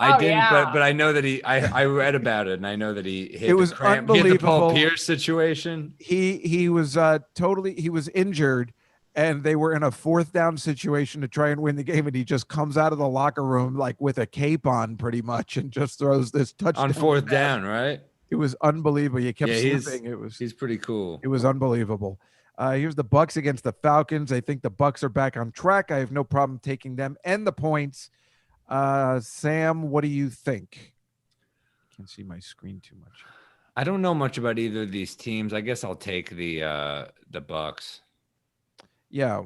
I Oh, didn't, yeah. but I know that I read about it, and I know that he hit It was the cramp. He hit the Paul unbelievable. Pierce situation. He was he was injured, and they were in a fourth down situation to try and win the game, and he just comes out of the locker room like with a cape on, pretty much, and just throws this touchdown On fourth down, right? It was unbelievable. He kept Yeah, slipping. he's pretty cool. It was unbelievable. Here's the Bucks against the Falcons. I think the Bucks are back on track. I have no problem taking them and the points. Sam, what do you think? Can't see my screen too much. I don't know much about either of these teams. I guess I'll take the Bucks. Yeah.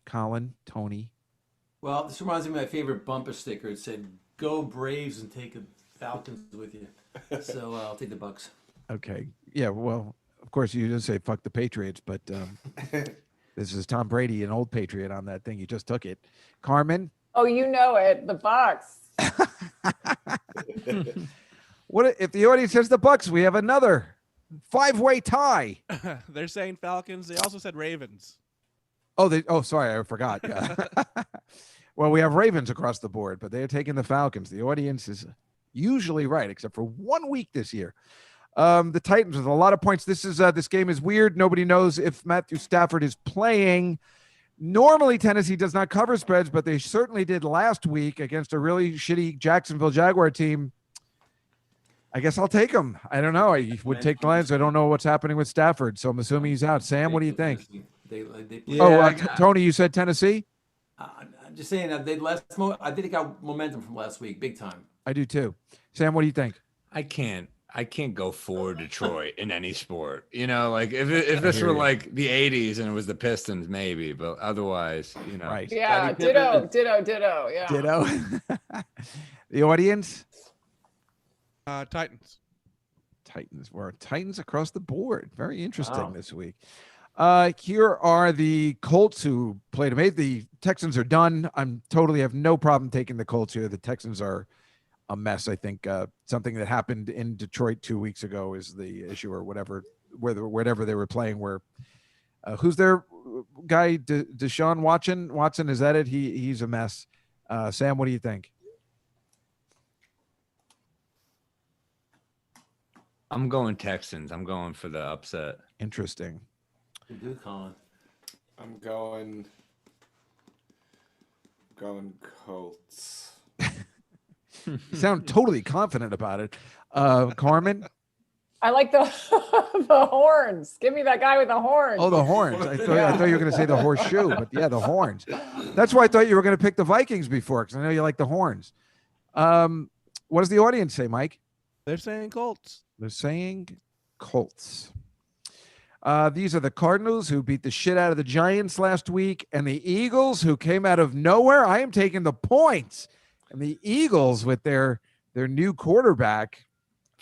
Colin, Tony. Well, this reminds me of my favorite bumper sticker. It said, "Go Braves and take the Falcons with you." So I'll take the Bucks. Okay. Yeah. Well, of course, you didn't say fuck the Patriots, but this is Tom Brady, an old Patriot on that thing. He just took it. Carmen. Oh, you know it. The Bucks. What if the audience says the Bucks? We have another 5-way tie. They're saying Falcons. They also said Ravens. Oh, sorry, I forgot. Yeah. Well, we have Ravens across the board, but they're taking the Falcons. The audience is usually right, except for 1 week this year. The Titans with a lot of points. This game is weird. Nobody knows if Matthew Stafford is playing. Normally, Tennessee does not cover spreads, but they certainly did last week against a really shitty Jacksonville Jaguar team. I guess I'll take them. I don't know. I would take the Lions. I don't know what's happening with Stafford, so I'm assuming he's out. Sam, what do you think? Tony, you said Tennessee? I'm just saying that they I think they got momentum from last week, big time. I do too. Sam, what do you think? I can't go for Detroit in any sport. Like if this were like the 80s and it was the Pistons, maybe, but otherwise, Right. Yeah, ditto. Yeah. Ditto. The audience? Titans. Titans. We're Titans across the board. Very interesting this week. Here are the Colts who played amazing. The Texans are done. Totally have no problem taking the Colts here. The Texans are a mess. I think something that happened in Detroit 2 weeks ago is the issue, or whatever, wherever they were playing. Where who's their guy? Deshaun Watson, is that it? He's a mess. Sam, what do you think? I'm going Texans. I'm going for the upset. Interesting. You do, Colin. I'm going Colts. You sound totally confident about it. Carmen? I like the the horns. Give me that guy with the horns. Oh, the horns. I thought you were going to say the horseshoe, but yeah, the horns. That's why I thought you were going to pick the Vikings before, because I know you like the horns. What does the audience say, Mike? They're saying Colts. They're saying Colts. These are the Cardinals who beat the shit out of the Giants last week, and the Eagles who came out of nowhere. I am taking the points. And the Eagles with their new quarterback.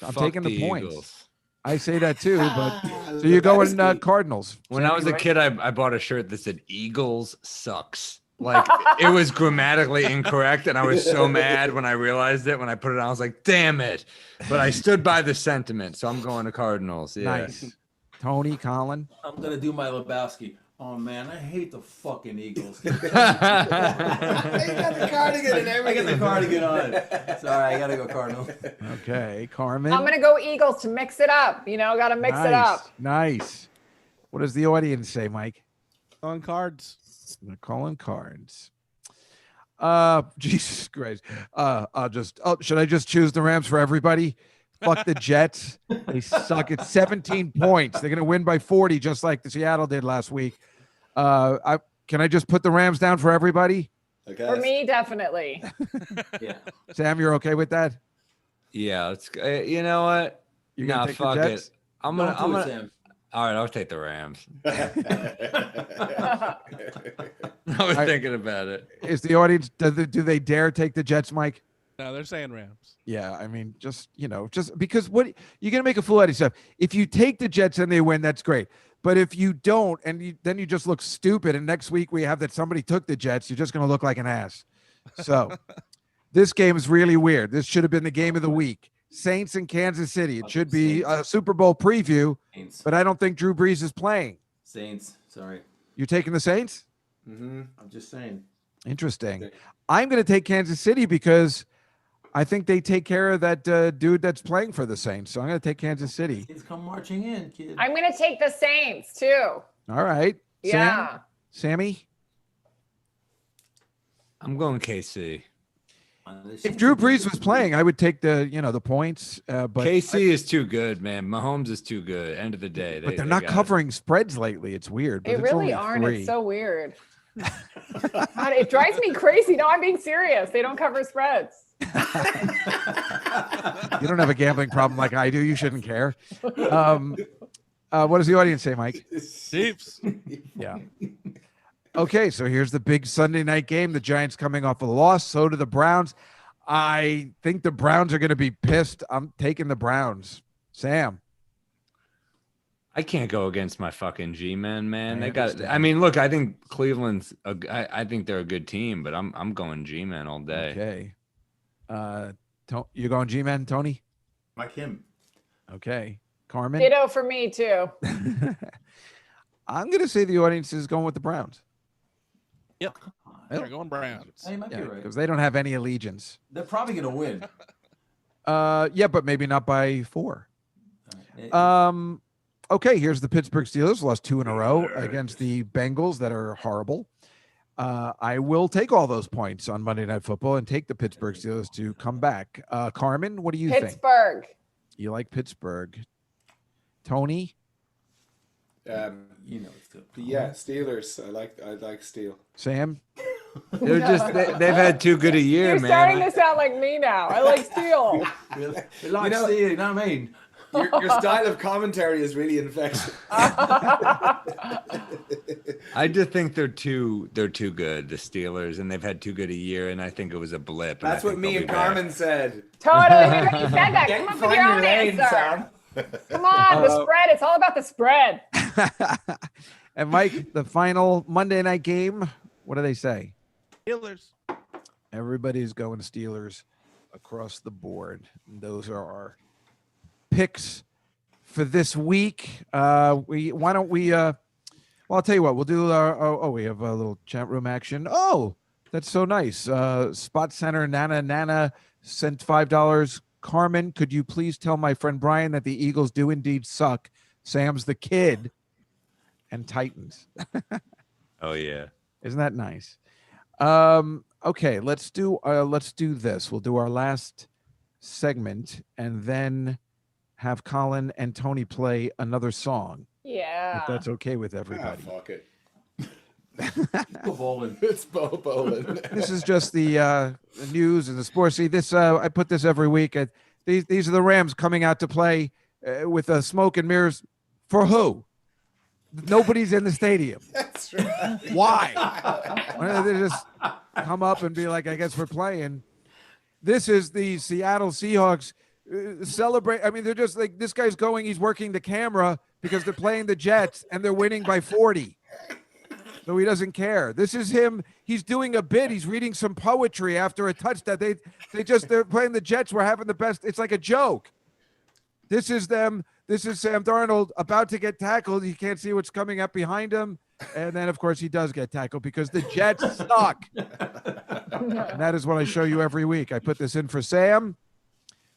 I'm taking the points. Eagles. I say that too, but so you're going Cardinals. When I was a kid, I bought a shirt that said Eagles sucks. Like it was grammatically incorrect, and I was so mad when I realized it. When I put it on, I was like, "Damn it!" But I stood by the sentiment, so I'm going to Cardinals. Yeah. Nice. Tony, Colin. I'm gonna do my Lebowski. Oh man, I hate the fucking Eagles. You got the cardigan and everything. I got the cardigan on. Sorry, I gotta go Cardinals. Okay, Carmen. I'm gonna go Eagles to mix it up. Gotta mix it up. Nice. What does the audience say, Mike? On Cards. They're calling Cards. Jesus Christ. Should I just choose the Rams for everybody? Fuck the Jets. They suck. It's 17 points. They're going to win by 40, just like the Seattle did last week. Can I just put the Rams down for everybody? Okay. For me, definitely. Yeah. Sam, you're okay with that? Yeah, let's go. You know what? You're gonna take the fuck Jets? it. I'm Don't do it, gonna. Sam. All right, I'll take the Rams. I was thinking about it. Is the audience, do they dare take the Jets, Mike? No, they're saying Rams. Yeah, I mean, just because what you're gonna make a fool out of yourself. If you take the Jets and they win, that's great. But if you don't, and then you just look stupid, and next week we have that somebody took the Jets, you're just gonna look like an ass. So this game is really weird. This should have been the game of the week. Saints in Kansas City. It should be a Super Bowl preview, Saints. but I don't think Drew Brees is playing. Saints. Sorry. You're taking the Saints? I'm just saying. Interesting. I'm going to take Kansas City because I think they take care of that dude that's playing for the Saints. So I'm going to take Kansas City. Saints come marching in, kid. I'm gonna take the Saints too. All right. Yeah. Sammy? I'm going KC. If Drew Brees was playing, I would take the points. But KC is too good, man. Mahomes is too good. End of the day. But they're not covering spreads lately. It's weird. But They it's only really aren't. 3. It's so weird. God, it drives me crazy. No, I'm being serious. They don't cover spreads. You don't have a gambling problem like I do. You shouldn't care. What does the audience say, Mike? Chiefs. Yeah. Okay, so here's the big Sunday night game. The Giants coming off a loss. So do the Browns. I think the Browns are going to be pissed. I'm taking the Browns. Sam. I can't go against my fucking G-men, man. I They got. understand. I mean, look. I think Cleveland's. I think they're a good team, but I'm going G-men all day. Okay. You're going G-Men, Tony? Mike him. Okay. Carmen? Ditto for me too. I'm going to say the audience is going with the Browns. Yep. They're going Browns. Hey, might Yeah, be right. because they don't have any allegiance. They're probably gonna win. Yeah, but maybe not by 4. All Okay, here's the Pittsburgh Steelers. Lost 2 in a row against the Bengals that are horrible. I will take all those points on Monday Night Football and take the Pittsburgh Steelers to come back. Carmen, what do you think? Pittsburgh. You like Pittsburgh? Tony? You know it's good. Yeah, Steelers. I like Steel. Sam? They've had too good a year, You're man. starting to sound like me now. I like steel. We like know- Steel, you know what I mean? Your style of commentary is really infectious. I just think they're too good, the Steelers, and they've had too good a year, and I think it was a blip. That's what me and Carmen said. Totally. You said that. Get Come up with find your your own lane, answer. Sam. Come on, the spread. It's all about the spread. And Mike, the final Monday night game, what do they say? Steelers. Everybody's going Steelers across the board. Those are our picks for this week. Well, I'll tell you what, we'll do our, we have a little chat room action. Oh, that's so nice. Spot Center Nana sent $5. Carmen, could you please tell my friend Brian that the Eagles do indeed suck? Sam's the kid and Titans. Oh yeah. Isn't that nice? Okay, let's do this. We'll do our last segment and then have Colin and Tony play another song. Yeah. If that's okay with everybody. Fuck it. Go bowling. It's bowling. This is just the news and the sports. See, this I put this every week. These are the Rams coming out to play with smoke and mirrors. For who? Nobody's in the stadium. That's right. Why? Why don't they just come up and be like, I guess we're playing. This is the Seattle Seahawks celebrate. I mean, they're just like, this guy's going, he's working the camera because they're playing the Jets and they're winning by 40. So he doesn't care. This is him. He's doing a bit. He's reading some poetry after a touchdown. They're playing the Jets. We're having the best. It's like a joke. This is them. This is Sam Darnold about to get tackled. He can't see what's coming up behind him. And then, of course, he does get tackled because the Jets suck. And that is what I show you every week. I put this in for Sam.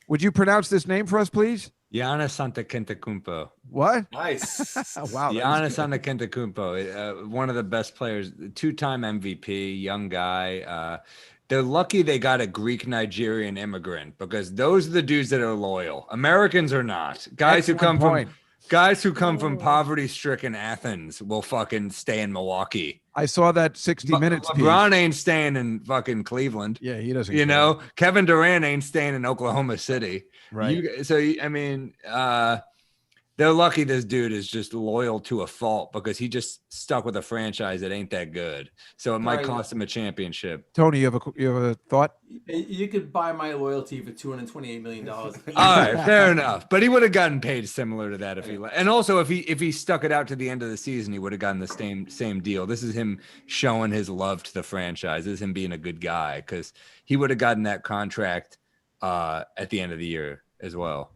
Would you pronounce this name for us, please? Giannis Antetokounmpo. What? Nice. Wow. Giannis Antetokounmpo, one of the best players, two-time MVP, young guy. They're lucky they got a Greek Nigerian immigrant because those are the dudes that are loyal. Americans are not. Guys who come from poverty-stricken Athens will fucking stay in Milwaukee. I saw that 60 Minutes piece. LeBron ain't staying in fucking Cleveland. Yeah, he doesn't. You know, Kevin Durant ain't staying in Oklahoma City. Right. They're lucky this dude is just loyal to a fault because he just stuck with a franchise that ain't that good. So it might cost him a championship. Tony, you have a thought? You could buy my loyalty for $228 million. All right, fair enough. But he would have gotten paid similar to that if he and also if he stuck it out to the end of the season, he would have gotten the same deal. This is him showing his love to the franchise. This is him being a good guy because he would have gotten that contract at the end of the year as well.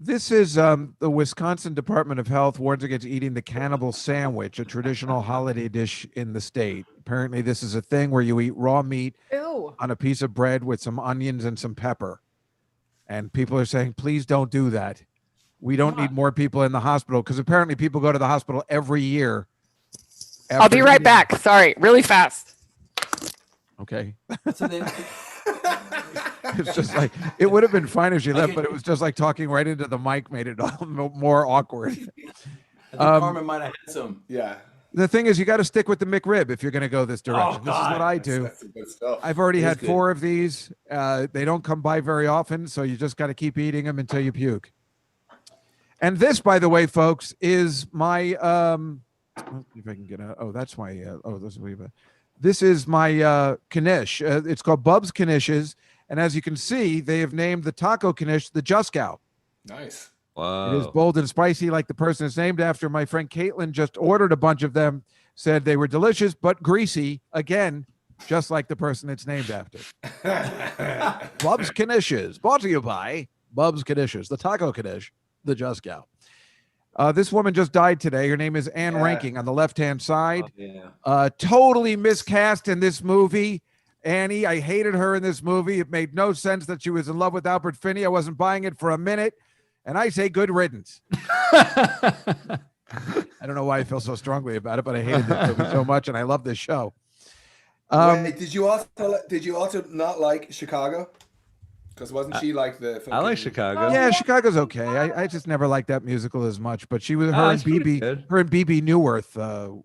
This is the Wisconsin Department of Health warns against eating the cannibal sandwich, a traditional holiday dish in the state. Apparently, this is a thing where you eat raw meat Ew. on a piece of bread with some onions and some pepper. And people are saying, please don't do that. We don't need more people in the hospital because apparently people go to the hospital every year. I'll be right back. Sorry, really fast. Okay. So they, It's just like, it would have been fine if she left, but it was just like talking right into the mic made it all more awkward. I think Carmen might have had some. Yeah. The thing is, you got to stick with the McRib if you're going to go this direction. This is what I do. That's some good stuff. I've already had good. 4 of these. They don't come by very often, so you just got to keep eating them until you puke. And this, by the way, folks, is my let's see if I can get out. Oh, that's my this is my knish. It's called Bub's Knishes, and as you can see, they have named the taco knish the Juskow. Nice. Wow. It is bold and spicy, like the person it's named after. My friend Caitlin just ordered a bunch of them, said they were delicious but greasy. Again, just like the person it's named after. Bub's Knishes, brought to you by Bub's Knishes, the taco knish, the Juskow. This woman just died today. Her name is Anne Ranking on the left-hand side. Totally miscast in this movie. Annie, I hated her in this movie. It made no sense that she was in love with Albert Finney. I wasn't buying it for a minute. And I say good riddance. I don't know why I feel so strongly about it, but I hated this movie so much, and I love this show. Wait, did you also not like Chicago? Because wasn't she like the? I like fucking- Chicago. Yeah, Chicago's okay. I just never liked that musical as much. But she was Oh, it's pretty good. her and BB Newirth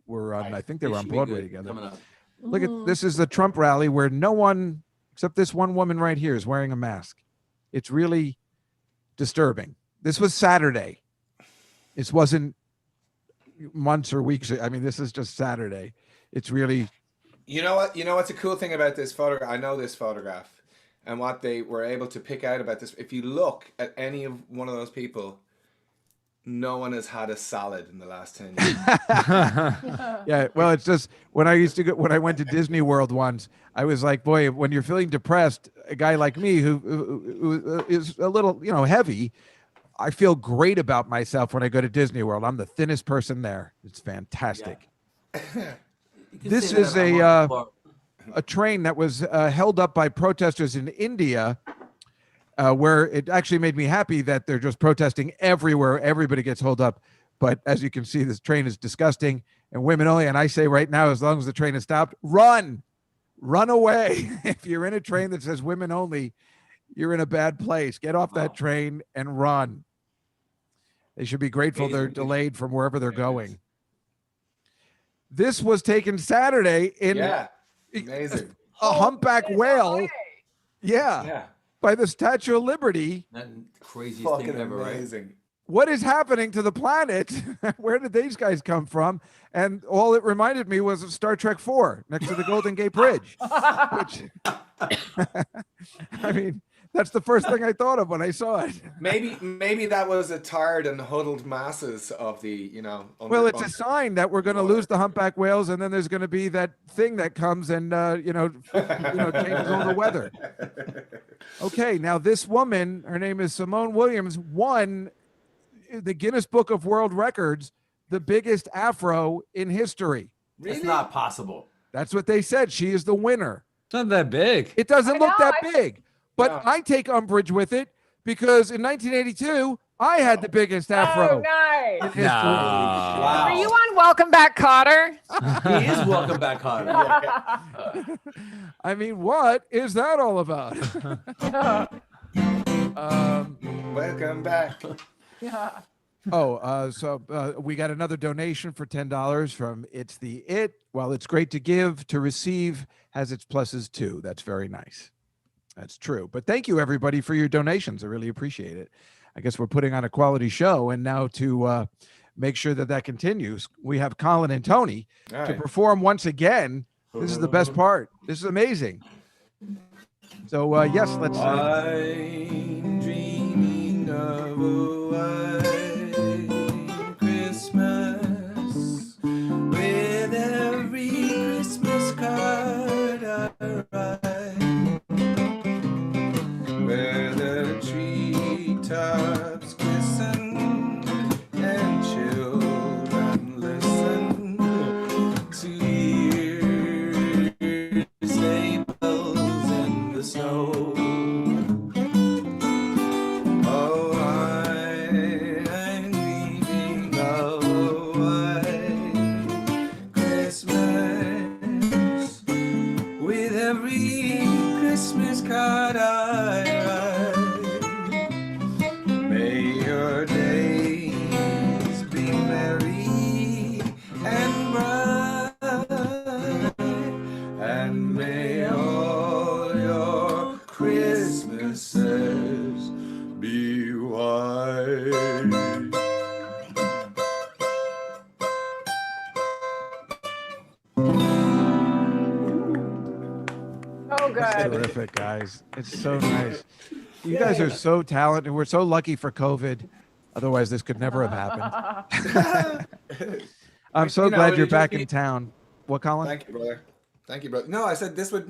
were on. I think they It were on should be Broadway good together. coming up. Look at this is the Trump rally where no one except this one woman right here is wearing a mask. It's really disturbing. This was Saturday. This wasn't months or weeks. I mean, this is just Saturday. It's really. You know what? You know what's a cool thing about this photograph? I know this photograph, and what they were able to pick out about this. If you look at any of one of those people, no one has had a salad in the last 10 years. Yeah, well, it's just when I went to Disney World once, I was like, boy, when you're feeling depressed, a guy like me who is a little, heavy, I feel great about myself when I go to Disney World. I'm the thinnest person there. It's fantastic. You can This say that is about Mark Clark. a train that was held up by protesters in India, where it actually made me happy that they're just protesting everywhere. Everybody gets held up. But as you can see, this train is disgusting and women only. And I say right now, as long as the train is stopped, run away. If you're in a train that says women only, you're in a bad place. Get off that train and run. They should be grateful they're delayed from wherever they're going. This was taken Saturday in Yeah, amazing. a humpback whale. Yeah, Yeah, by the Statue of Liberty. That craziest fucking thing ever, right? amazing. What is happening to the planet? Where did these guys come from? And all it reminded me was of Star Trek 4 next to the Golden Gate Bridge. Which, I mean, that's the first thing I thought of when I saw it. Maybe that was a tired and huddled masses of the, Well, it's a sign that we're going to lose the humpback whales, and then there's going to be that thing that comes and changes all the weather. Okay, now this woman, her name is Simone Williams, won the Guinness Book of World Records, the biggest afro in history. It's not possible. That's what they said. She is the winner. It's not that big. It doesn't look that I- big, but No. I take umbrage with it because in 1982, I had the biggest afro Oh, nice. in history. Wow. Are you on Welcome Back, Cotter? He is welcome back, Carmen. I mean, what is that all about? Welcome back. So we got another donation for $10 from It's the It. While it's great to give, to receive has its pluses too. That's very nice. That's true. But thank you, everybody, for your donations. I really appreciate it. I guess we're putting on a quality show. And now to make sure that continues, we have Colin and Tony All to right. perform once again. This is the best part. This is amazing. So, yes, let's. I'm dreaming of a white Christmas with every Christmas card I write, where the treetops glisten and children listen to year's sleigh bells in the snow. Oh, I'm dreaming of a white Christmas with every Christmas card I write. May your days be merry and bright, and may all your Christmases be white. Oh, good. Terrific, guys. It's so nice. You guys are so talented. We're so lucky for COVID. Otherwise, this could never have happened. I'm so glad you're back in town. What, Colin? Thank you, brother. Thank you, brother. No, I said this would,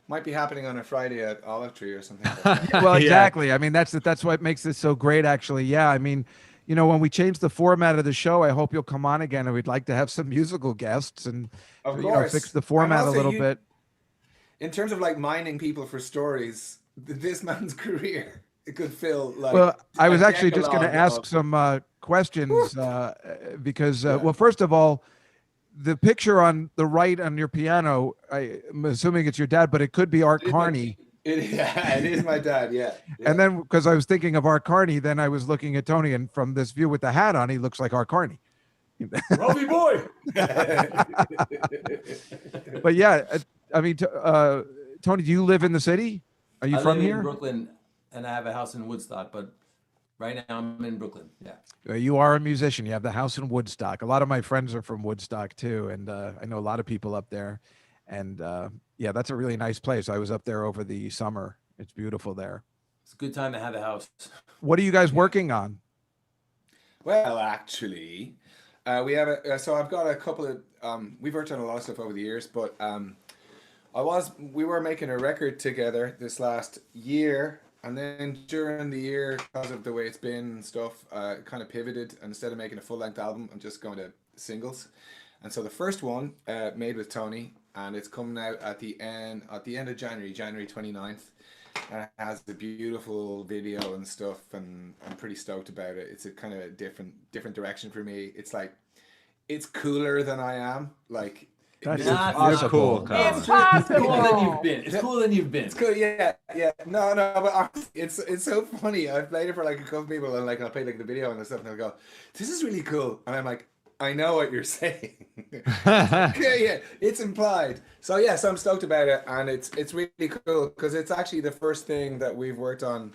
might be happening on a Friday at Olive Tree or something. Well, Yeah. exactly. I mean, that's what makes this so great, actually. Yeah. I mean, when we change the format of the show, I hope you'll come on again, and we'd like to have some musical guests and Of course. fix the format a also little bit. In terms of like mining people for stories, this man's career it could fill like. Well, I was a actually just going to decalogue ask of- some questions because, Yeah. well, first of all, the picture on the right on your piano, I'm assuming it's your dad, but it could be Art It is my- Carney. it is my dad. Yeah. And then because I was thinking of Art Carney, then I was looking at Tony, and from this view with the hat on, he looks like Art Carney. Robbie boy. But yeah, I mean, Tony, do you live in the city? Are you I from live here? in Brooklyn, and I have a house in Woodstock, but right now I'm in Brooklyn. Yeah. You are a musician. You have the house in Woodstock. A lot of my friends are from Woodstock too, and I know a lot of people up there. And yeah, that's a really nice place. I was up there over the summer. It's beautiful there. It's a good time to have a house. What are you guys working on? Well, actually, we have so I've got a couple of we've worked on a lot of stuff over the years, but we were making a record together this last year, and then during the year, because of the way it's been and stuff, kind of pivoted, and instead of making a full-length album, I'm just going to singles. And so the first one made with Tony, and it's coming out at the end of January 29th. And it has the beautiful video and stuff, and I'm pretty stoked about it. It's a kind of a different direction for me. It's like, it's cooler than I am. Like, That's Not impossible. cool, Colin. It's cooler than you've Impossible. been. It's cooler than you've been. it's cool, yeah. No, but it's so funny. I've played it for like a couple people, and like I'll play like the video and stuff, and they'll go, "This is really cool," and I'm like, I know what you're saying. Yeah, it's implied. So I'm stoked about it, and it's really cool because it's actually the first thing that we've worked on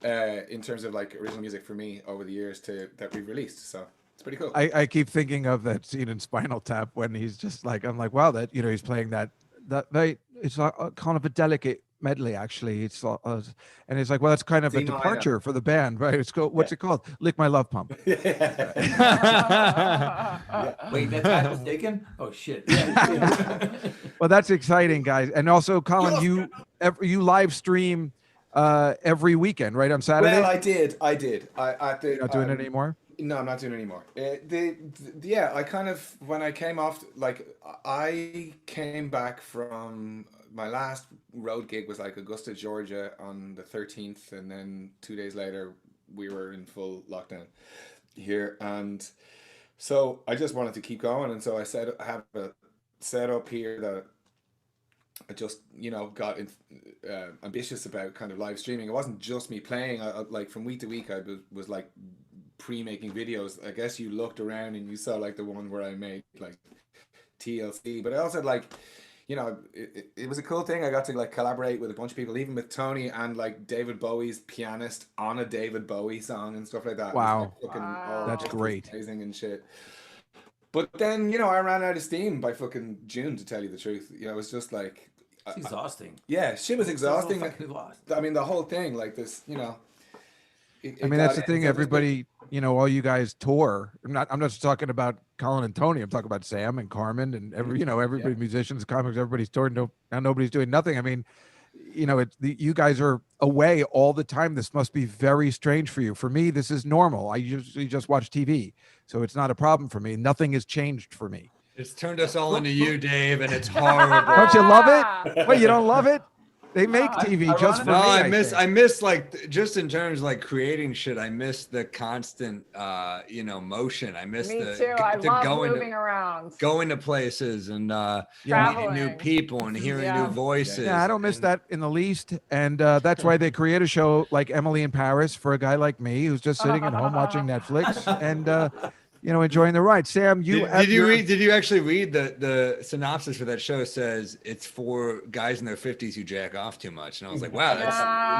in terms of like original music for me over the years that we've released. So it's pretty cool. I keep thinking of that scene in Spinal Tap when he's just like, I'm like, wow, that he's playing that very. It's kind of a delicate medley actually. It's and it's like, well, that's kind of a C minor. departure for the band, right? It's called what's it called? Lick My Love Pump. Wait, that time was taken? Oh shit. Yeah. Well, that's exciting, guys. And also, Colin, you live stream every weekend, right? On Saturday. Well, I did. You're not doing it anymore. No, I'm not doing it anymore. I kind of, when I came off, like, I came back from my last road gig was like Augusta, Georgia on the 13th, and then 2 days later we were in full lockdown here, and so I just wanted to keep going, and so I have a setup here that I just got ambitious about kind of live streaming. It wasn't just me playing. I like from week to week I was like pre-making videos. I guess you looked around and you saw like the one where I made like TLC, but I also had like it was a cool thing. I got to like collaborate with a bunch of people, even with Tony and like David Bowie's pianist on a David Bowie song and stuff like that. Wow. It was, like, That's great. amazing and shit. But then I ran out of steam by fucking June, to tell you the truth. It was just like It's exhausting. yeah, shit was exhausting. So fucking lost. I mean, the whole thing, like this, I mean, that's the thing. Everybody, all you guys tour. I'm not just talking about Colin and Tony. I'm talking about Sam and Carmen and everybody, musicians, comics. Everybody's touring. Now nobody's doing nothing. I mean, you guys are away all the time. This must be very strange for you. For me, this is normal. I usually just watch TV, so it's not a problem for me. Nothing has changed for me. It's turned us all into you, Dave, and it's horrible. Don't you love it? Wait, you don't love it? They make TV just for No, me. I miss like just in terms of like creating shit. I miss the constant, motion. I miss Me the too. I love going moving around. going to places and meeting new Traveling. people and hearing Yeah. new voices. Yeah, I don't miss that in the least. And that's why they create a show like Emily in Paris for a guy like me who's just sitting at home watching Netflix and, enjoying the ride. Sam, Did you actually read the synopsis for that show? Says it's for guys in their 50s who jack off too much. And I was like, wow,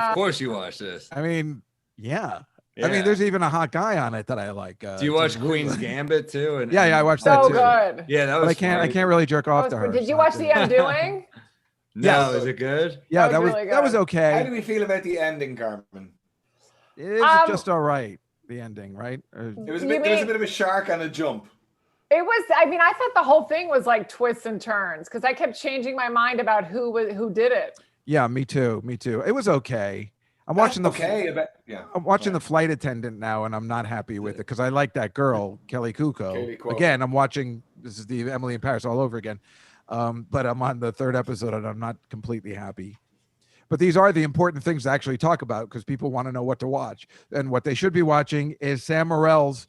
of course you watch this. I mean, yeah. Yeah. I mean, there's even a hot guy on it that I like. Do you watch Queen's Gambit too? And, Yeah, I watched that So too. good. Yeah, that was. But I can't really jerk off to her. Did you so watch I The couldn't- Undoing? No, Yeah. is it good? Yeah, That was really that was good. How okay. do we feel about the ending, Carmen? It was just all right. The ending, right? There was a You bit of a shark and a jump. It was. I mean, I thought the whole thing was like twists and turns because I kept changing my mind about who did it. Yeah, me too. It was okay. I'm watching the I'm watching the Flight Attendant now, and I'm not happy with it because I like that girl, Kelly Kuko. Kelly Kuko. Again, I'm watching. This is the Emily in Paris all over again, but I'm on the third episode, and I'm not completely happy. but these are the important things to actually talk about because people want to know what to watch. And what they should be watching is Sam Morril's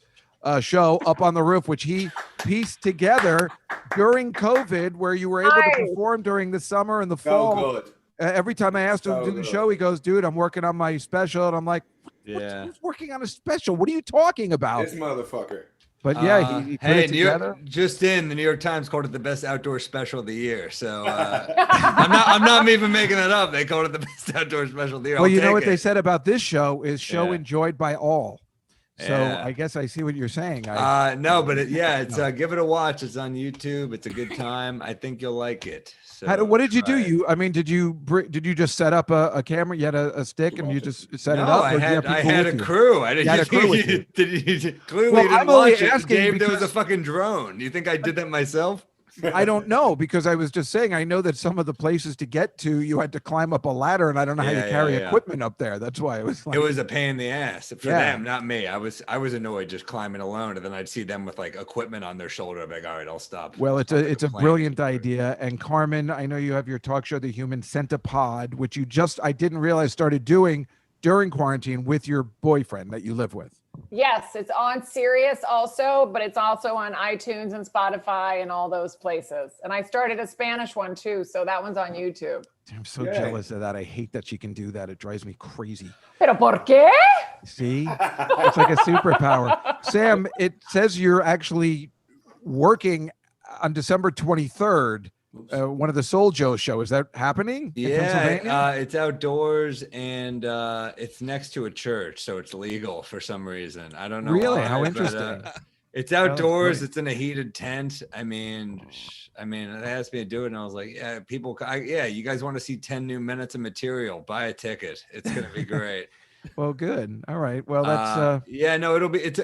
show Up on the Roof, which he pieced together during COVID, where you were able to Nice. perform during the summer and the So fall. good. Every time I asked him So to do the good. show, he goes, "Dude, I'm working on my special," and I'm like, Yeah. "Who's working on a special? What are you talking about?" This motherfucker. But yeah, he put it together. The New York Times called it the best outdoor special of the year. So I'm not even making that up. They called it the best outdoor special of the year. Well, I'll you know take what they it. said about this show is show Yeah. enjoyed by all. So Yeah. I guess I see what you're saying. No, but it's give it a watch. It's on YouTube. It's a good time. I think you'll like it. So what did you do? try it. Did you just set up a camera? You had a stick and you just set it No, up? I or do you have had people with a you? crew. I didn't. You had a crew with you. Clearly, Well, you didn't I'm only watch it. asking Dave, there was a because- fucking drone. You think I did that myself? I don't know because I was just saying I know that some of the places to get to you had to climb up a ladder and I don't know how you Yeah, carry yeah. equipment up there. That's why I was like, It was a pain in the ass for Yeah. them, not me. I was annoyed just climbing alone, and then I'd see them with like equipment on their shoulder. I'd be like, all right, I'll stop. well, it's Stop a complaining. brilliant idea. And Carmen, I know you have your talk show, The Human Centipede, which I didn't realize started doing during quarantine with your boyfriend that you live with. Yes, it's on Sirius also, but it's also on iTunes and Spotify and all those places. And I started a Spanish one too, so that one's on YouTube. I'm so Yay. jealous of that. I hate that she can do that. It drives me crazy. Pero por qué? See, it's like a superpower. Sam, it says you're actually working on December 23rd. One of the Soul Joe show. Is that happening? In Pennsylvania? Yeah, it's outdoors and it's next to a church, so it's legal for some reason. I don't know. Really? why, How but, interesting. it's outdoors. great. It's in a heated tent. I mean, it asked me to do it, and I was like, "Yeah, you guys want to see 10 new minutes of material? Buy a ticket. It's gonna be great." Well, good. All right. Well, that's yeah, no,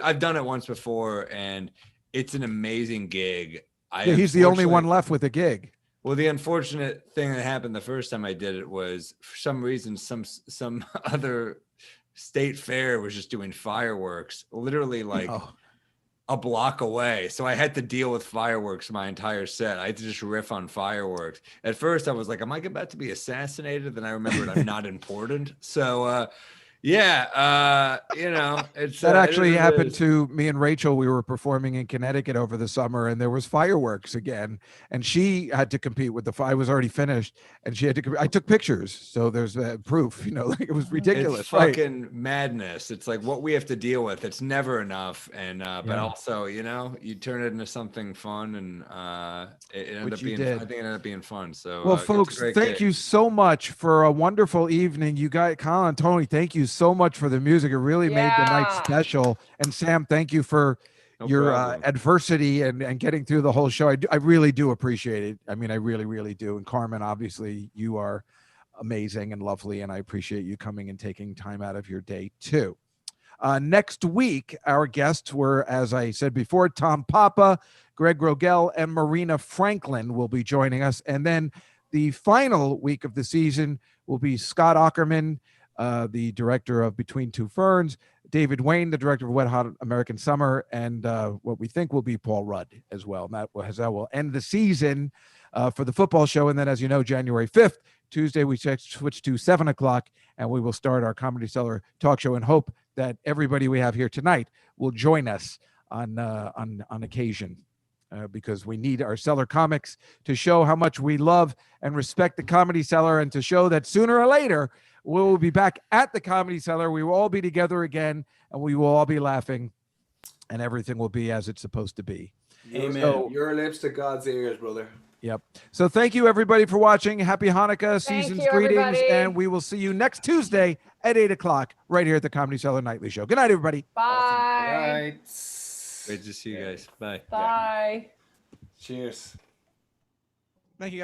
I've done it once before, and it's an amazing gig. yeah, he's the only one unfortunately- left with a gig. Well, the unfortunate thing that happened the first time I did it was, for some reason, some other state fair was just doing fireworks, literally like Oh. a block away. So I had to deal with fireworks my entire set. I had to just riff on fireworks. At first, I was like, "Am I about to be assassinated?" Then I remembered I'm not important. So, it's That actually it is- happened to me and Rachel. We were performing in Connecticut over the summer, and there was fireworks again. And she had to compete with the fire. Was already finished, and she had to. I took pictures, so there's proof. Like it was ridiculous. It's fucking madness. It's like what we have to deal with. It's never enough, and but Yeah. also, you turn it into something fun, and it ended Which up you being. did. I think it ended up being fun. So, Well, it's a folks, great thank gig. you so much for a wonderful evening. You guys, Colin, Tony, thank you so much for the music. It really made the night Yeah. special. And Sam, thank you for No your problem. adversity and getting through the whole show. I really do appreciate it. I mean, I really, really do. And Carmen, obviously, you are amazing and lovely, and I appreciate you coming and taking time out of your day too. Next week, our guests were, as I said before, Tom Papa, Greg Rogel, and Marina Franklin will be joining us. And then the final week of the season will be Scott Ackerman, the director of Between Two Ferns, David Wayne, the director of Wet Hot American Summer, and what we think will be Paul Rudd as well. And that will end the season for the football show. And then, as you know, January 5th, Tuesday, we switch to 7 o'clock, and we will start our Comedy Cellar talk show and hope that everybody we have here tonight will join us on occasion. Because we need our Cellar comics to show how much we love and respect the Comedy Cellar, and to show that sooner or later we will be back at the Comedy Cellar. We will all be together again, and we will all be laughing, and everything will be as it's supposed to be. Amen. So- Your lips to God's ears, brother. Yep. So thank you, everybody, for watching. Happy Hanukkah, Thank season's you, greetings, everybody. and we will see you next Tuesday at 8 o'clock right here at the Comedy Cellar Nightly Show. Good night, everybody. Bye. Right. Great to see you guys. Bye. Bye. Cheers.